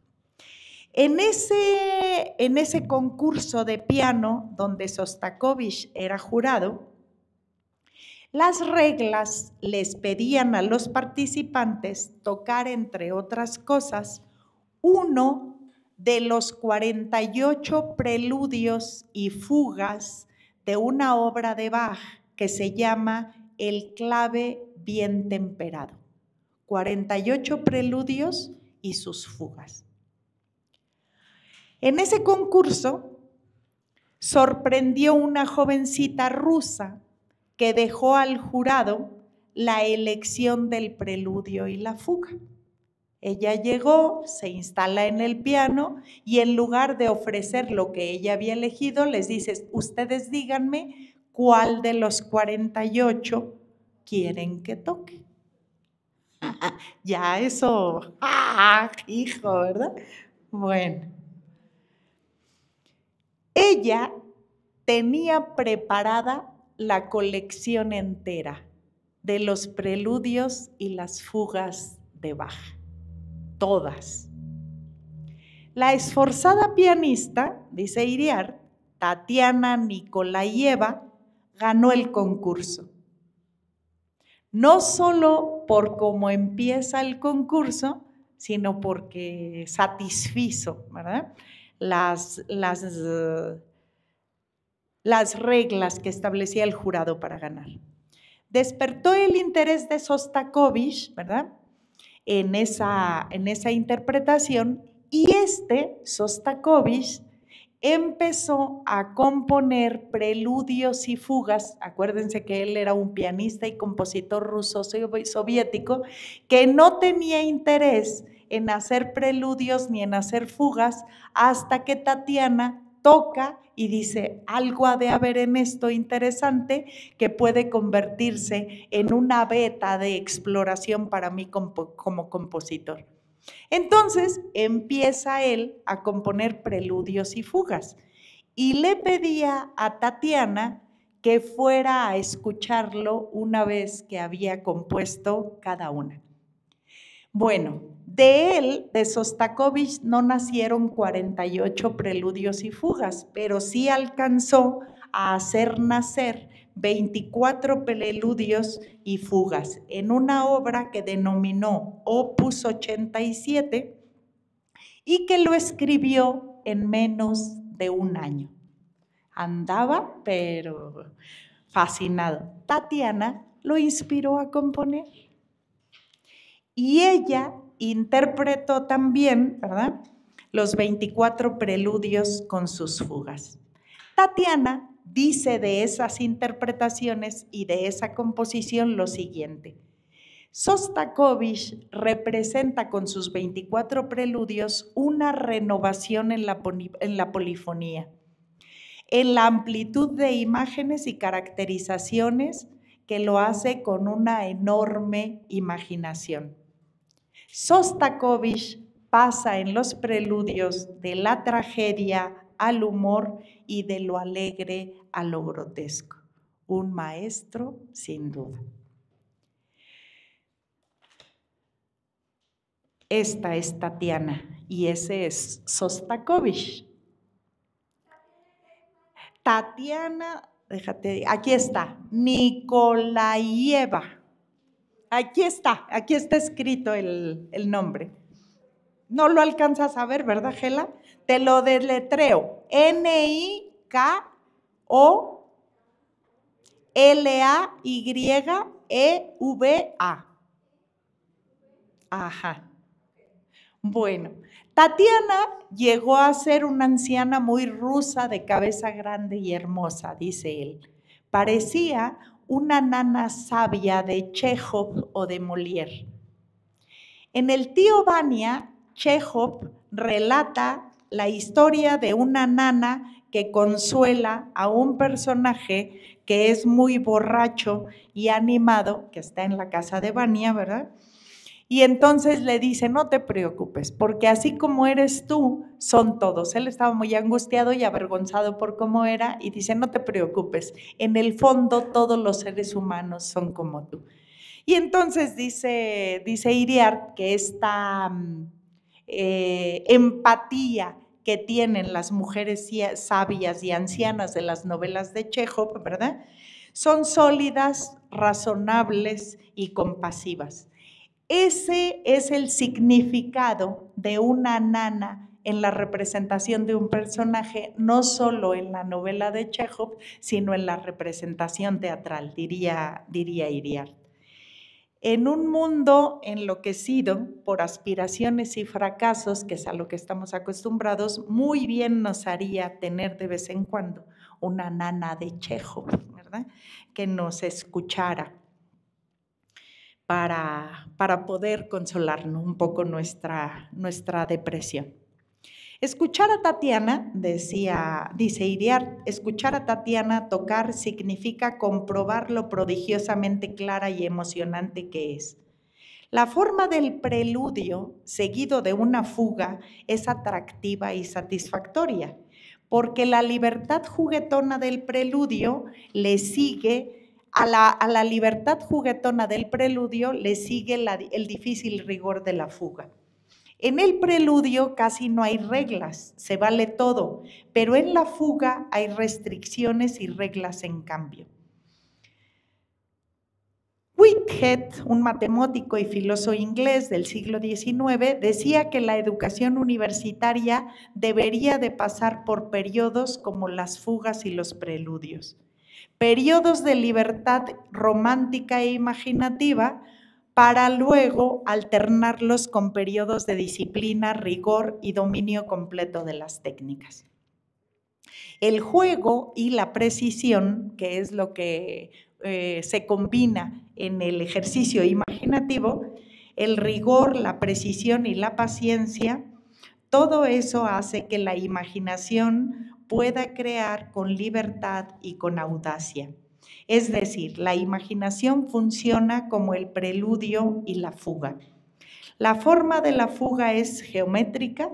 En ese concurso de piano donde Sostakovich era jurado, las reglas les pedían a los participantes tocar, entre otras cosas, uno de los 48 preludios y fugas de una obra de Bach que se llama El clave bien temperado. 48 preludios y sus fugas. En ese concurso sorprendió una jovencita rusa que dejó al jurado la elección del preludio y la fuga. Ella llegó, se instala en el piano y en lugar de ofrecer lo que ella había elegido, les dice, ustedes díganme cuál de los 48 quieren que toque. Ya eso, hijo, ¿verdad? Bueno. Ella tenía preparada la colección entera de los preludios y las fugas de Bach, todas. La esforzada pianista, dice Iriart, Tatiana Nikolayeva, ganó el concurso. No solo por cómo empieza el concurso, sino porque satisfizo, ¿verdad?, las reglas que establecía el jurado para ganar. Despertó el interés de Sostakovich, ¿verdad?, en esa interpretación, y Sostakovich empezó a componer preludios y fugas. Acuérdense que él era un pianista y compositor ruso soviético que no tenía interés en hacer preludios ni en hacer fugas hasta que Tatiana toca y dice, algo ha de haber en esto interesante que puede convertirse en una beta de exploración para mí como compositor. Entonces empieza él a componer preludios y fugas y le pedía a Tatiana que fuera a escucharlo una vez que había compuesto cada una. Bueno, de Sostakovich, no nacieron 48 preludios y fugas, pero sí alcanzó a hacer nacer 24 preludios y fugas en una obra que denominó Opus 87 y que lo escribió en menos de un año. Andaba, pero fascinado. Tatiana lo inspiró a componer. Y ella interpretó también, ¿verdad?, los 24 preludios con sus fugas. Tatiana dice de esas interpretaciones y de esa composición lo siguiente: Sostakovich representa con sus 24 preludios una renovación en la polifonía, en la amplitud de imágenes y caracterizaciones que lo hace con una enorme imaginación. Sostakovich pasa en los preludios de la tragedia al humor y de lo alegre a lo grotesco. Un maestro sin duda. Esta es Tatiana y ese es Sostakovich. Tatiana, aquí está, Nikolaeva. Aquí está escrito el nombre. No lo alcanzas a ver, ¿verdad, Gela? Te lo deletreo. Nikolayieva. Ajá. Bueno, Tatiana llegó a ser una anciana muy rusa, de cabeza grande y hermosa, dice él. Parecía una nana sabia de Chekhov o de Molière. En el tío Vania, Chekhov relata la historia de una nana que consuela a un personaje que es muy borracho y animado, que está en la casa de Vania, ¿verdad? Y entonces le dice, no te preocupes, porque así como eres tú, son todos. Él estaba muy angustiado y avergonzado por cómo era y dice, no te preocupes, en el fondo todos los seres humanos son como tú. Y entonces dice Iriart que esta empatía que tienen las mujeres sabias y ancianas de las novelas de Chekhov, ¿verdad?, son sólidas, razonables y compasivas. Ese es el significado de una nana en la representación de un personaje, no solo en la novela de Chekhov, sino en la representación teatral, diría Iriart. En un mundo enloquecido por aspiraciones y fracasos, que es a lo que estamos acostumbrados, muy bien nos haría tener de vez en cuando una nana de Chekhov, ¿verdad?, que nos escuchara para poder consolarnos un poco nuestra depresión. Escuchar a Tatiana, dice Iriart, escuchar a Tatiana tocar significa comprobar lo prodigiosamente clara y emocionante que es. La forma del preludio, seguido de una fuga, es atractiva y satisfactoria, porque la libertad juguetona del preludio le sigue. A la libertad juguetona del preludio le sigue el difícil rigor de la fuga. En el preludio casi no hay reglas, se vale todo, pero en la fuga hay restricciones y reglas en cambio. Whitehead, un matemático y filósofo inglés del siglo XIX, decía que la educación universitaria debería de pasar por periodos como las fugas y los preludios. Periodos de libertad romántica e imaginativa para luego alternarlos con periodos de disciplina, rigor y dominio completo de las técnicas. El juego y la precisión, que es lo que se combina en el ejercicio imaginativo, el rigor, la precisión y la paciencia, todo eso hace que la imaginación pueda crear con libertad y con audacia. Es decir, la imaginación funciona como el preludio y la fuga. La forma de la fuga es geométrica,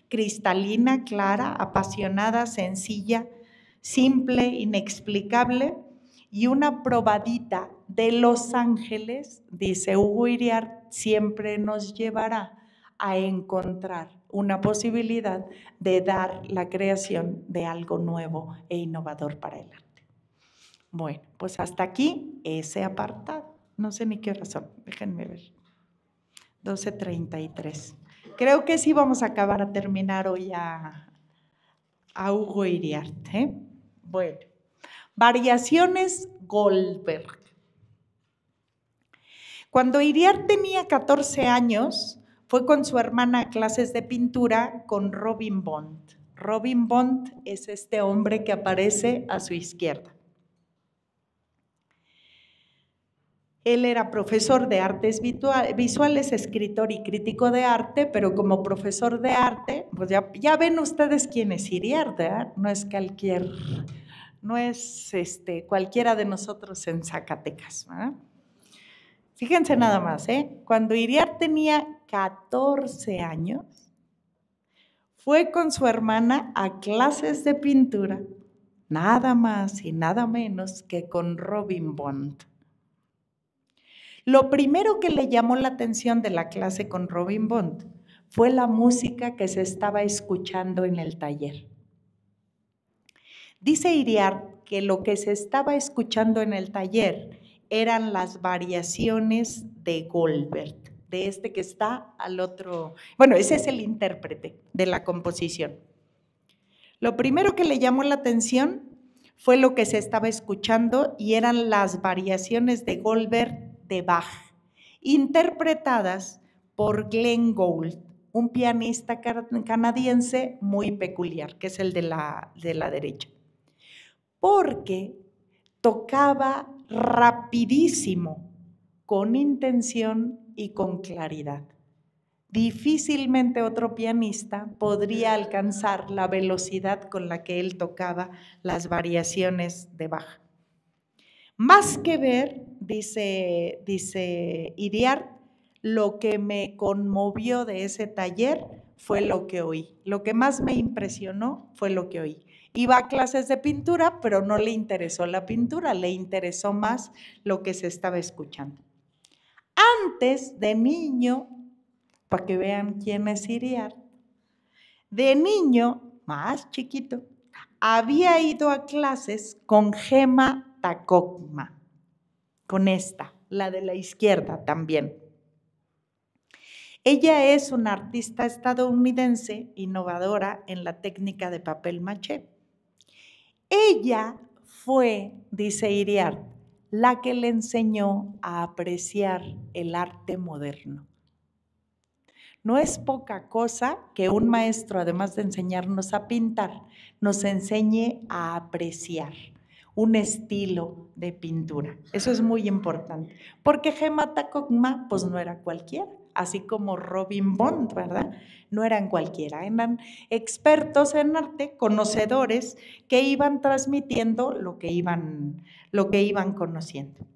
cristalina, clara, apasionada, sencilla, simple, inexplicable, y una probadita de los ángeles, dice Hugo Iriart, siempre nos llevará a encontrar una posibilidad de dar la creación de algo nuevo e innovador para el arte. Bueno, pues hasta aquí ese apartado. No sé ni qué hora son, déjenme ver. 12:33. Creo que sí vamos a acabar a terminar hoy a Hugo Iriart. Bueno, variaciones Goldberg. Cuando Iriart tenía 14 años, fue con su hermana a clases de pintura con Robin Bond. Robin Bond es este hombre que aparece a su izquierda. Él era profesor de artes visuales, escritor y crítico de arte, pero como profesor de arte, pues ya ven ustedes quién es Iriart, ¿verdad? No es cualquiera de nosotros en Zacatecas, ¿verdad? Fíjense nada más, cuando Iriart tenía 14 años, fue con su hermana a clases de pintura, nada más y nada menos que con Robin Bond. Lo primero que le llamó la atención de la clase con Robin Bond fue la música que se estaba escuchando en el taller. Dice Iriart que lo que se estaba escuchando en el taller eran las variaciones de Goldberg, de este que está al otro. Bueno, ese es el intérprete de la composición. Lo primero que le llamó la atención fue lo que se estaba escuchando y eran las variaciones de Goldberg de Bach, interpretadas por Glenn Gould, un pianista canadiense muy peculiar, que es el de la derecha, porque tocaba rapidísimo, con intención y con claridad. Difícilmente otro pianista podría alcanzar la velocidad con la que él tocaba las variaciones de Bach. Más que ver, dice Iriart, lo que me conmovió de ese taller fue lo que oí. Lo que más me impresionó fue lo que oí. Iba a clases de pintura, pero no le interesó la pintura, le interesó más lo que se estaba escuchando. Antes, de niño, para que vean quién es Iriart, de niño, más chiquito, había ido a clases con Gemma Tacogna, con esta, la de la izquierda también. Ella es una artista estadounidense innovadora en la técnica de papel maché. Ella fue, dice Iriart, la que le enseñó a apreciar el arte moderno. No es poca cosa que un maestro, además de enseñarnos a pintar, nos enseñe a apreciar un estilo de pintura. Eso es muy importante, porque Gemma Tacogna pues no era cualquiera, así como Robin Bond, ¿verdad? No eran cualquiera, eran expertos en arte, conocedores que iban transmitiendo lo que iban conociendo.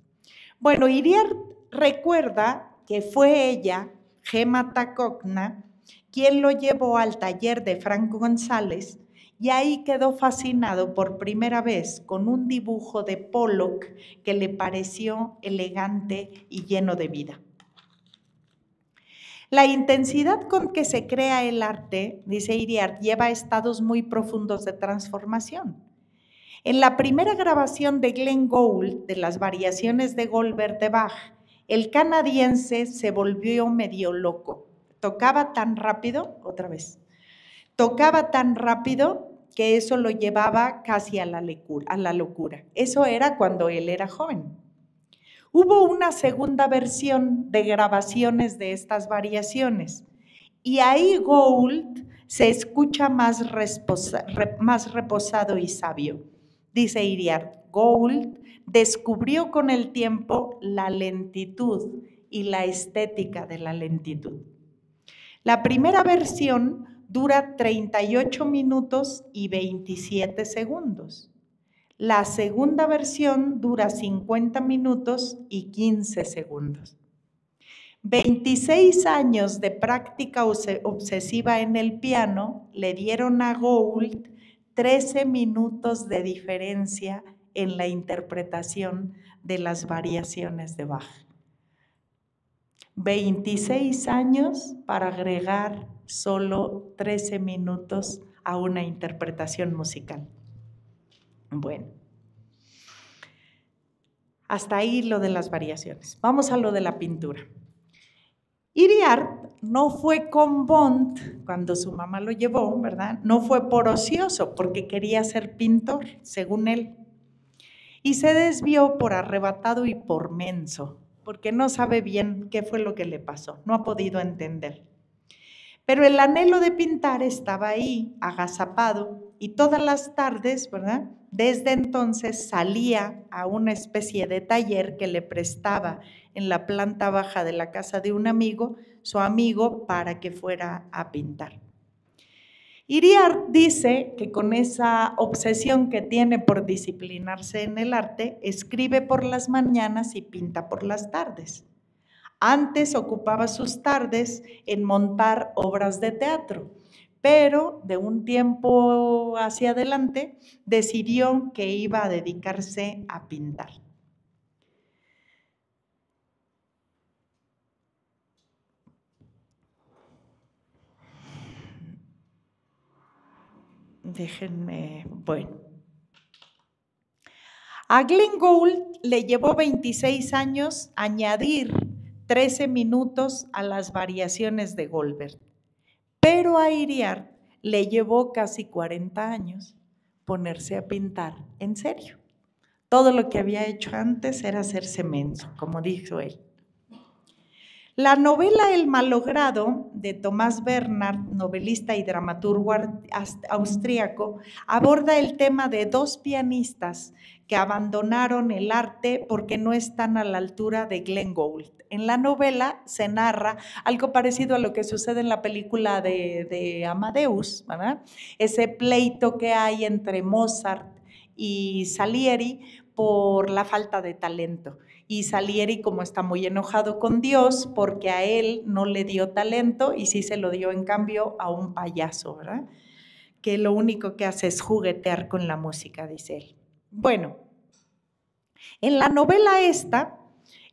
Bueno, Iriart recuerda que fue ella, Gemma Tacogna, quien lo llevó al taller de Frank González y ahí quedó fascinado por primera vez con un dibujo de Pollock que le pareció elegante y lleno de vida. La intensidad con que se crea el arte, dice Iriart, lleva a estados muy profundos de transformación. En la primera grabación de Glenn Gould de las variaciones de Goldberg de Bach, el canadiense se volvió medio loco. Tocaba tan rápido, tocaba tan rápido que eso lo llevaba casi a la locura. Eso era cuando él era joven. Hubo una segunda versión de grabaciones de estas variaciones y ahí Gould se escucha más reposado y sabio. Dice Iriart, Gould descubrió con el tiempo la lentitud y la estética de la lentitud. La primera versión dura 38 minutos y 27 segundos. La segunda versión dura 50 minutos y 15 segundos. 26 años de práctica obsesiva en el piano le dieron a Gould 13 minutos de diferencia en la interpretación de las variaciones de Bach. 26 años para agregar solo 13 minutos a una interpretación musical. Bueno, Hasta ahí lo de las variaciones. Vamos a lo de la pintura. Iriart no fue con Bond cuando su mamá lo llevó, ¿verdad? No fue por ocioso, porque quería ser pintor, según él. Y se desvió por arrebatado y por menso, porque no sabe bien qué fue lo que le pasó, no ha podido entender. Pero el anhelo de pintar estaba ahí, agazapado, y todas las tardes, ¿verdad? Desde entonces salía a una especie de taller que le prestaba en la planta baja de la casa de un amigo, su amigo, para que fuera a pintar. Iriart dice que con esa obsesión que tiene por disciplinarse en el arte, escribe por las mañanas y pinta por las tardes. Antes ocupaba sus tardes en montar obras de teatro, pero de un tiempo hacia adelante decidió que iba a dedicarse a pintar. Déjenme, bueno. A Glenn Gould le llevó 26 años añadir 13 minutos a las variaciones de Goldberg, pero a Iriart le llevó casi 40 años ponerse a pintar en serio. Todo lo que había hecho antes era hacerse menso, como dijo él. La novela El malogrado de Tomás Bernhard, novelista y dramaturgo austríaco, aborda el tema de dos pianistas que abandonaron el arte porque no están a la altura de Glenn Gould. En la novela se narra algo parecido a lo que sucede en la película de Amadeus, ¿verdad? Ese pleito que hay entre Mozart y Salieri por la falta de talento. Y Salieri como está muy enojado con Dios porque a él no le dio talento y sí se lo dio en cambio a un payaso, ¿verdad? Que lo único que hace es juguetear con la música, dice él. Bueno, en la novela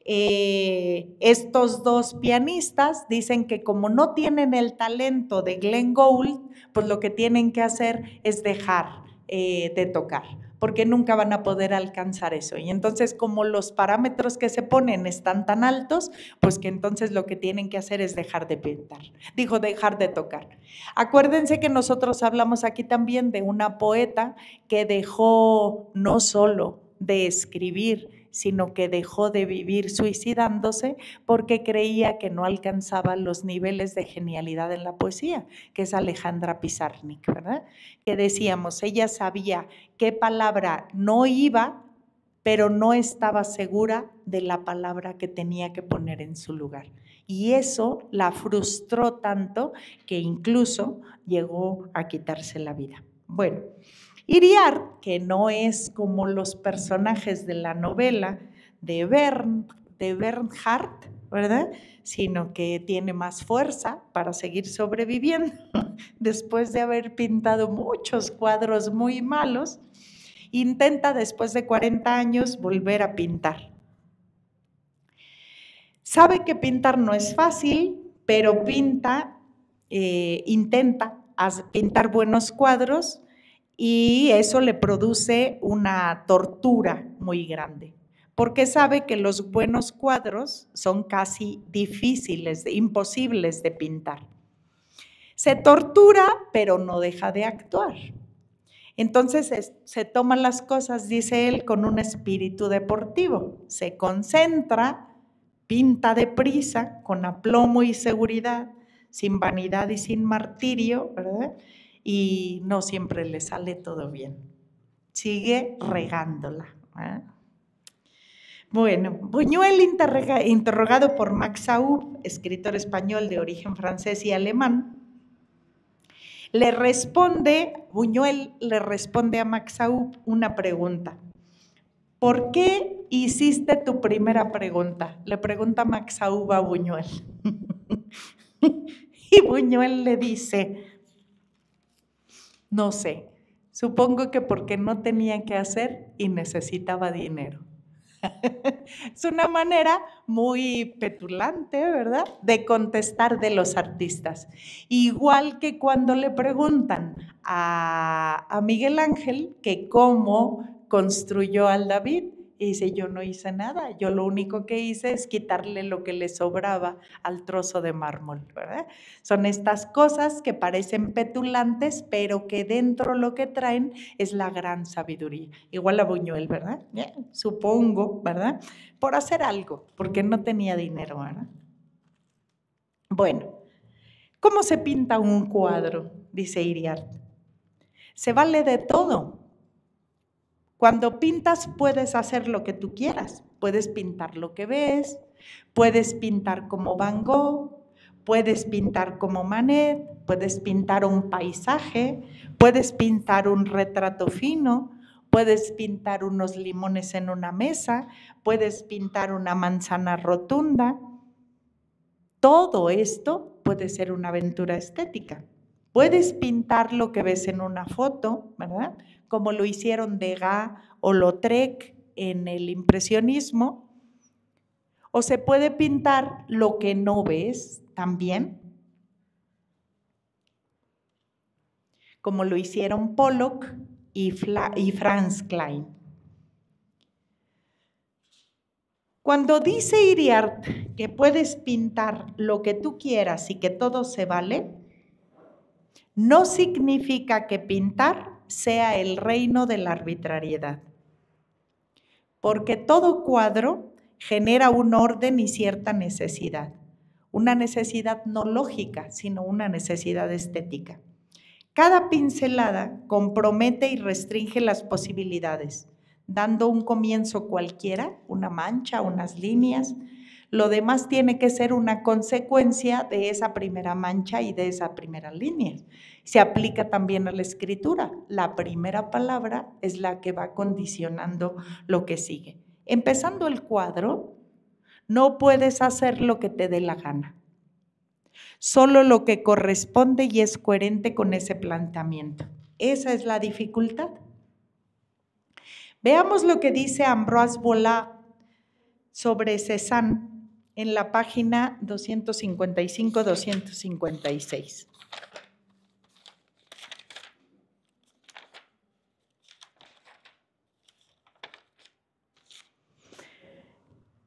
estos dos pianistas dicen que como no tienen el talento de Glenn Gould, pues lo que tienen que hacer es dejar de tocar, porque nunca van a poder alcanzar eso. Y entonces, como los parámetros que se ponen están tan altos, pues que entonces lo que tienen que hacer es dejar de pintar, dejar de tocar. Acuérdense que nosotros hablamos aquí también de una poeta que dejó no solo de escribir, sino que dejó de vivir suicidándose porque creía que no alcanzaba los niveles de genialidad en la poesía, que es Alejandra Pizarnik, ¿verdad? Que decíamos, ella sabía qué palabra no iba, pero no estaba segura de la palabra que tenía que poner en su lugar. Y eso la frustró tanto que incluso llegó a quitarse la vida. Bueno, Iriart, que no es como los personajes de la novela de Bernhard, ¿verdad? Sino que tiene más fuerza para seguir sobreviviendo después de haber pintado muchos cuadros muy malos, intenta después de 40 años volver a pintar. Sabe que pintar no es fácil, pero intenta pintar buenos cuadros, y eso le produce una tortura muy grande, porque sabe que los buenos cuadros son casi imposibles de pintar. Se tortura, pero no deja de actuar. Entonces se toma las cosas, dice él, con un espíritu deportivo, se concentra, pinta deprisa, con aplomo y seguridad, sin vanidad y sin martirio, ¿verdad? Y no siempre le sale todo bien. Sigue regándola, ¿eh? Bueno, Buñuel, interrogado por Max Aub, escritor español de origen francés y alemán, Buñuel le responde a Max Aub una pregunta. ¿Por qué hiciste tu primera pregunta? Le pregunta Max Aub a Buñuel. Y Buñuel le dice, no sé, supongo que porque no tenía que hacer y necesitaba dinero. Es una manera muy petulante, ¿verdad?, de contestar de los artistas. Igual que cuando le preguntan a Miguel Ángel que cómo construyó al David, Y dice, yo no hice nada, yo lo único que hice es quitarle lo que le sobraba al trozo de mármol, ¿verdad? Son estas cosas que parecen petulantes, pero que dentro lo que traen es la gran sabiduría. Igual a Buñuel, ¿verdad? Supongo, ¿verdad? Por hacer algo, porque no tenía dinero, ¿verdad? Bueno, ¿cómo se pinta un cuadro? Dice Iriart. Se vale de todo. Cuando pintas puedes hacer lo que tú quieras. Puedes pintar lo que ves, puedes pintar como Van Gogh, puedes pintar como Manet, puedes pintar un paisaje, puedes pintar un retrato fino, puedes pintar unos limones en una mesa, puedes pintar una manzana rotunda. Todo esto puede ser una aventura estética. Puedes pintar lo que ves en una foto, ¿verdad? Como lo hicieron Degas o Lautrec en el impresionismo, o se puede pintar lo que no ves también, como lo hicieron Pollock y Franz Klein. Cuando dice Iriart que puedes pintar lo que tú quieras y que todo se vale, no significa que pintar sea el reino de la arbitrariedad, porque todo cuadro genera un orden y cierta necesidad, una necesidad no lógica, sino una necesidad estética. Cada pincelada compromete y restringe las posibilidades, dando un comienzo cualquiera, una mancha, unas líneas. Lo demás tiene que ser una consecuencia de esa primera mancha y de esa primera línea. Se aplica también a la escritura. La primera palabra es la que va condicionando lo que sigue. Empezando el cuadro, no puedes hacer lo que te dé la gana. Solo lo que corresponde y es coherente con ese planteamiento. Esa es la dificultad. Veamos lo que dice Ambroise Vollard sobre Cézanne en la página 255-256.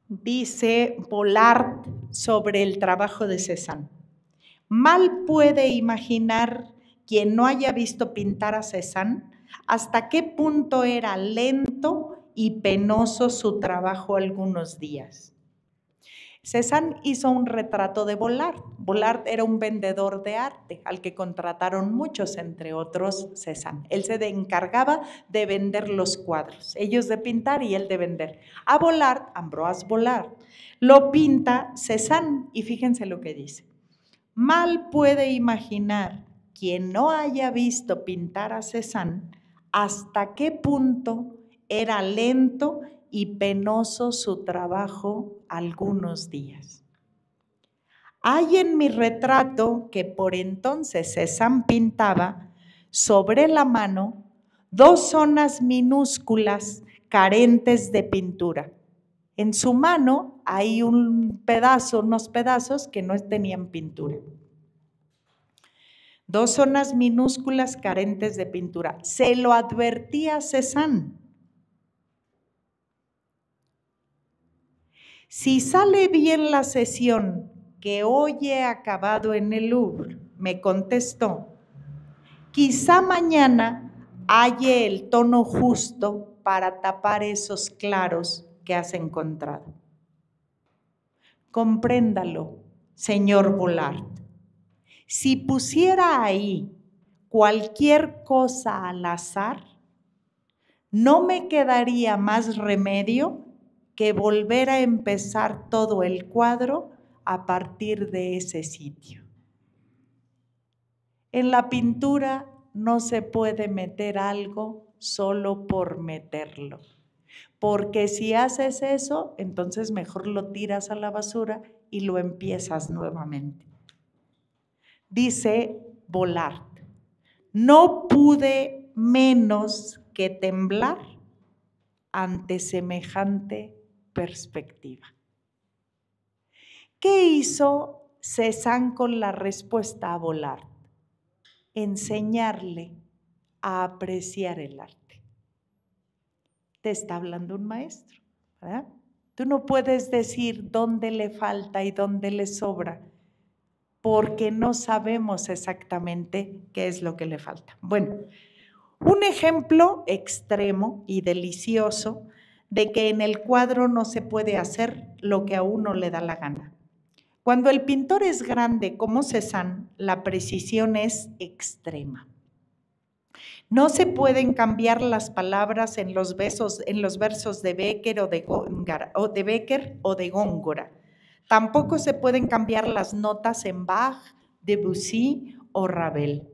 Dice Vollard sobre el trabajo de Cézanne. Mal puede imaginar quien no haya visto pintar a Cézanne hasta qué punto era lento y penoso su trabajo algunos días. Cézanne hizo un retrato de Vollard. Vollard era un vendedor de arte al que contrataron muchos, entre otros Cézanne. Él se encargaba de vender los cuadros, ellos de pintar y él de vender. A Vollard, Ambroise Vollard, lo pinta Cézanne y fíjense lo que dice. Mal puede imaginar quien no haya visto pintar a Cézanne hasta qué punto era lento y penoso su trabajo algunos días. Hay en mi retrato que por entonces Cézanne pintaba sobre la mano 2 zonas minúsculas carentes de pintura. En su mano hay unos pedazos que no tenían pintura. 2 zonas minúsculas carentes de pintura. Se lo advertía Cézanne. Si sale bien la sesión que hoy he acabado en el Louvre, me contestó, quizá mañana halle el tono justo para tapar esos claros que has encontrado. Compréndalo, señor Vollard. Si pusiera ahí cualquier cosa al azar, no me quedaría más remedio que volver a empezar todo el cuadro a partir de ese sitio. En la pintura no se puede meter algo solo por meterlo, porque si haces eso, entonces mejor lo tiras a la basura y lo empiezas nuevamente. Dice Vollard, no pude menos que temblar ante semejante perspectiva. ¿Qué hizo Cézanne con la respuesta a Vollard? Enseñarle a apreciar el arte. Te está hablando un maestro. ¿verdad? Tú no puedes decir dónde le falta y dónde le sobra, porque no sabemos exactamente qué es lo que le falta. Bueno, un ejemplo extremo y delicioso de que en el cuadro no se puede hacer lo que a uno le da la gana. Cuando el pintor es grande como Cézanne, la precisión es extrema. No se pueden cambiar las palabras en los versos de Becker o de Góngora. Tampoco se pueden cambiar las notas en Bach, Debussy o Ravel.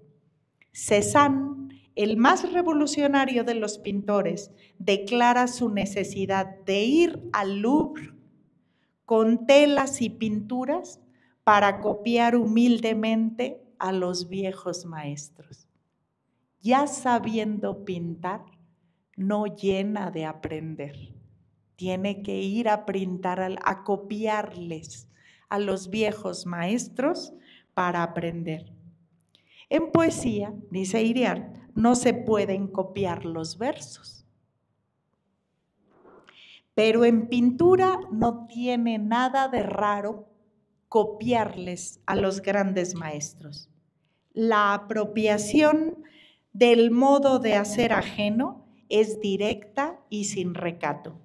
Cézanne, el más revolucionario de los pintores, declara su necesidad de ir al Louvre con telas y pinturas para copiar humildemente a los viejos maestros. Ya sabiendo pintar, no llena de aprender. Tiene que ir a pintar, a copiarles a los viejos maestros para aprender. En poesía, dice Iriart, no se pueden copiar los versos. Pero en pintura no tiene nada de raro copiarles a los grandes maestros. La apropiación del modo de hacer ajeno es directa y sin recato.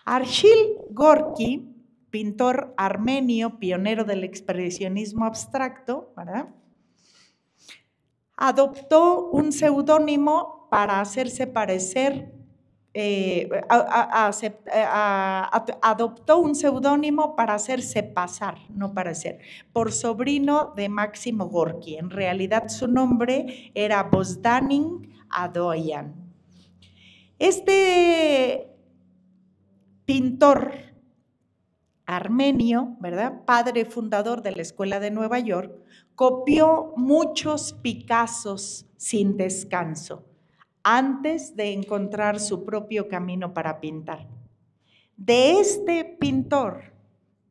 Arshil Gorky, pintor armenio, pionero del expresionismo abstracto, ¿verdad?, adoptó un seudónimo para hacerse parecer, adoptó un seudónimo para hacerse pasar, no parecer, por sobrino de Máximo Gorki. En realidad su nombre era Bozdanin Adoyan. Este pintor armenio, ¿verdad?, padre fundador de la Escuela de Nueva York, copió muchos Picassos sin descanso antes de encontrar su propio camino para pintar. De este pintor,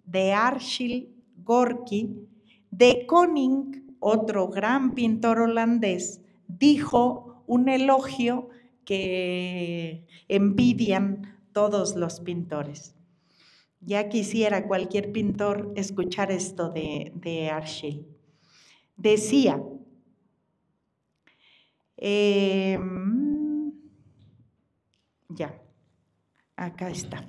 de Arshil Gorky, de Koning, otro gran pintor holandés, dijo un elogio que envidian todos los pintores. Ya quisiera cualquier pintor escuchar esto de Arshil. Decía, ya, acá está.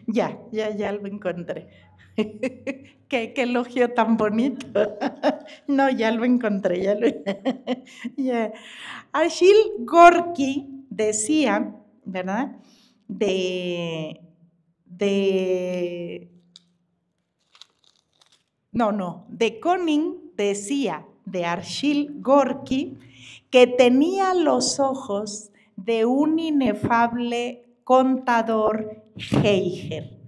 Ya lo encontré. ¿Qué elogio tan bonito? No, ya lo encontré. Ya. Arshil Gorky decía, ¿verdad?, de Koning decía de Arshil Gorky que tenía los ojos de un inefable contador Geiger.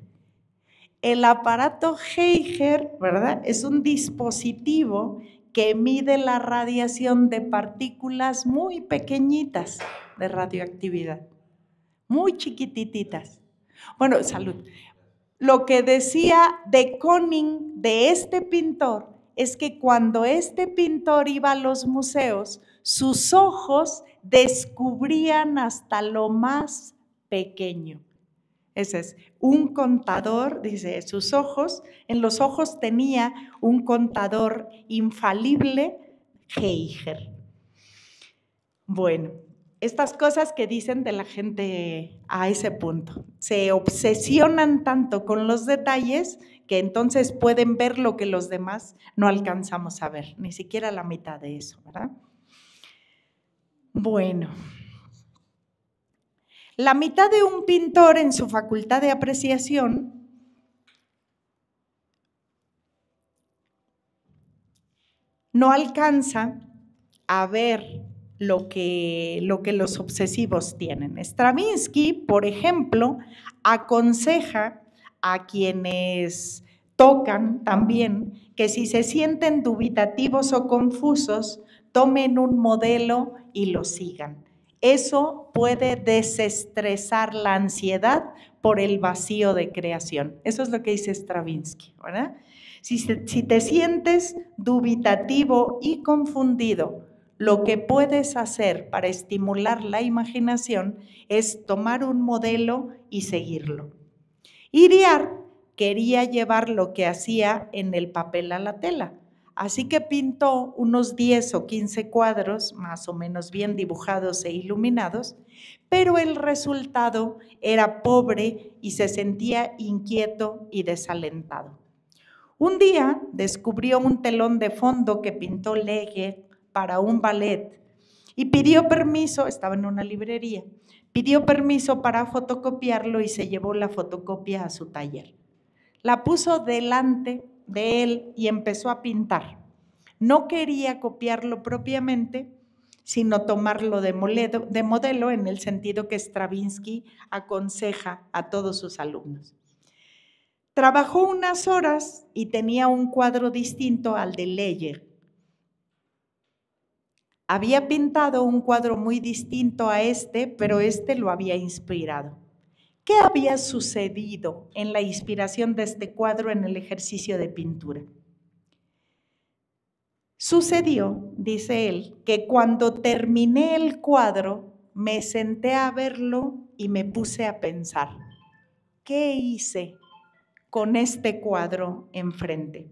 El aparato Geiger, ¿verdad?, es un dispositivo que mide la radiación de partículas muy pequeñitas de radioactividad, muy chiquititas. Bueno, salud. Lo que decía de Koning, de este pintor, es que cuando este pintor iba a los museos, sus ojos descubrían hasta lo más pequeño. Ese es un contador, dice, en los ojos tenía un contador infalible, Geiger. Bueno, estas cosas que dicen de la gente a ese punto. Se obsesionan tanto con los detalles que entonces pueden ver lo que los demás no alcanzamos a ver, ni siquiera la mitad de eso, ¿verdad? Bueno, la mitad de un pintor en su facultad de apreciación no alcanza a ver lo que los obsesivos tienen. Stravinsky, por ejemplo, aconseja a quienes tocan también que si se sienten dubitativos o confusos, tomen un modelo y lo sigan. Eso puede desestresar la ansiedad por el vacío de creación. Eso es lo que dice Stravinsky, ¿verdad? Si te sientes dubitativo y confundido, lo que puedes hacer para estimular la imaginación es tomar un modelo y seguirlo. Iriart quería llevar lo que hacía en el papel a la tela, así que pintó unos 10 o 15 cuadros, más o menos bien dibujados e iluminados, pero el resultado era pobre y se sentía inquieto y desalentado. Un día descubrió un telón de fondo que pintó Leger para un ballet y pidió permiso, estaba en una librería, pidió permiso para fotocopiarlo y se llevó la fotocopia a su taller. La puso delante de él y empezó a pintar. No quería copiarlo propiamente, sino tomarlo de modelo en el sentido que Stravinsky aconseja a todos sus alumnos. Trabajó unas horas y tenía un cuadro distinto al de Leger. Había pintado un cuadro muy distinto a este, pero este lo había inspirado. ¿Qué había sucedido en la inspiración de este cuadro en el ejercicio de pintura? Sucedió, dice él, que cuando terminé el cuadro, me senté a verlo y me puse a pensar, ¿qué hice con este cuadro enfrente?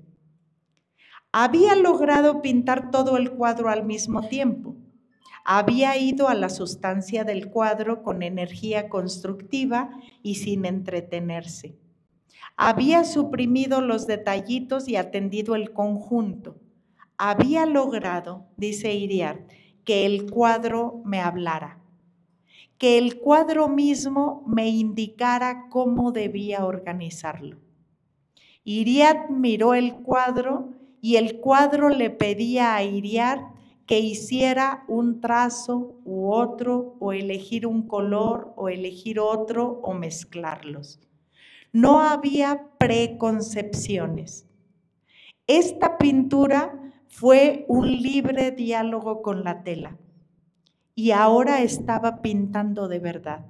Había logrado pintar todo el cuadro al mismo tiempo. Había ido a la sustancia del cuadro con energía constructiva y sin entretenerse. Había suprimido los detallitos y atendido el conjunto. Había logrado, dice Iriart, que el cuadro me hablara, que el cuadro mismo me indicara cómo debía organizarlo. Iriart miró el cuadro y el cuadro le pedía a Iriart que hiciera un trazo u otro, o elegir un color, o elegir otro, o mezclarlos. No había preconcepciones. Esta pintura fue un libre diálogo con la tela y ahora estaba pintando de verdad.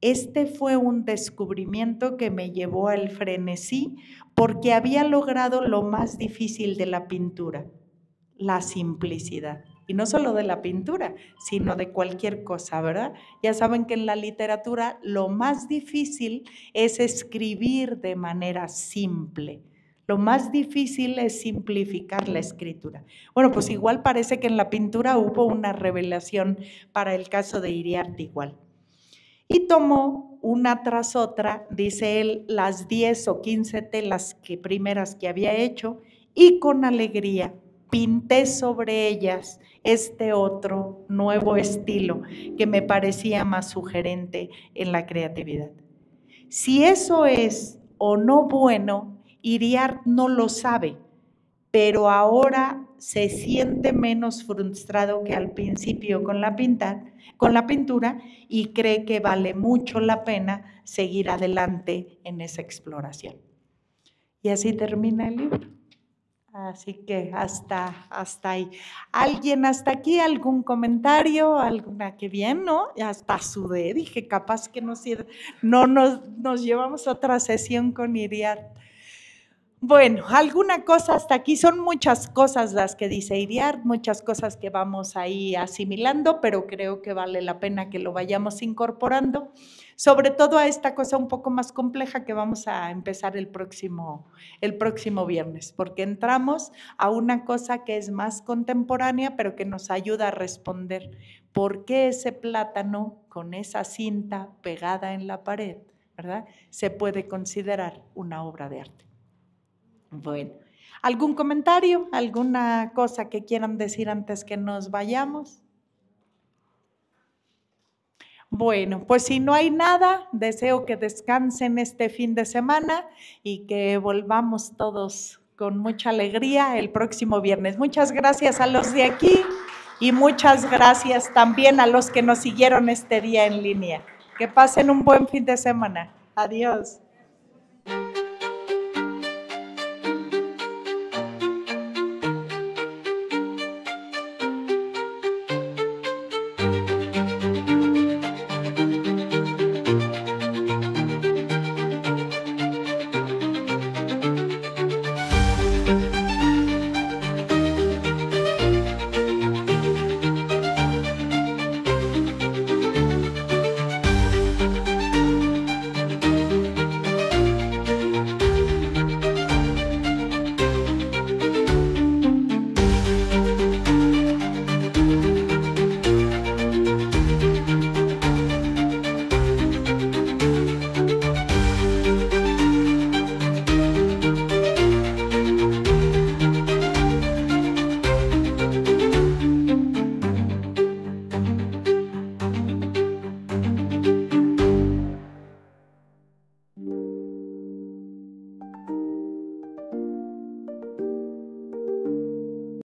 Este fue un descubrimiento que me llevó al frenesí porque había logrado lo más difícil de la pintura, la simplicidad. Y no solo de la pintura, sino de cualquier cosa, ¿verdad? Ya saben que en la literatura lo más difícil es escribir de manera simple. Lo más difícil es simplificar la escritura. Bueno, pues igual parece que en la pintura hubo una revelación para el caso de Iriart igual. Y tomó una tras otra, dice él, las 10 o 15 telas primeras que había hecho y con alegría pinté sobre ellas este otro nuevo estilo que me parecía más sugerente en la creatividad. Si eso es o no bueno, Iriart no lo sabe, pero ahora se siente menos frustrado que al principio con la pintura y cree que vale mucho la pena seguir adelante en esa exploración. Y así termina el libro. Así que hasta ahí. ¿Alguien hasta aquí? ¿Algún comentario? ¿Alguna? Qué bien, ¿no? Ya hasta sudé, dije, capaz que nos llevamos a otra sesión con Iriart. Bueno, alguna cosa hasta aquí, son muchas cosas las que dice Iriart, muchas cosas que vamos ahí asimilando, pero creo que vale la pena que lo vayamos incorporando, sobre todo a esta cosa un poco más compleja que vamos a empezar el próximo viernes, porque entramos a una cosa que es más contemporánea, pero que nos ayuda a responder por qué ese plátano con esa cinta pegada en la pared, ¿verdad?, se puede considerar una obra de arte. Bueno, ¿algún comentario? ¿Alguna cosa que quieran decir antes que nos vayamos? Bueno, pues si no hay nada, deseo que descansen este fin de semana y que volvamos todos con mucha alegría el próximo viernes. Muchas gracias a los de aquí y muchas gracias también a los que nos siguieron este día en línea. Que pasen un buen fin de semana. Adiós.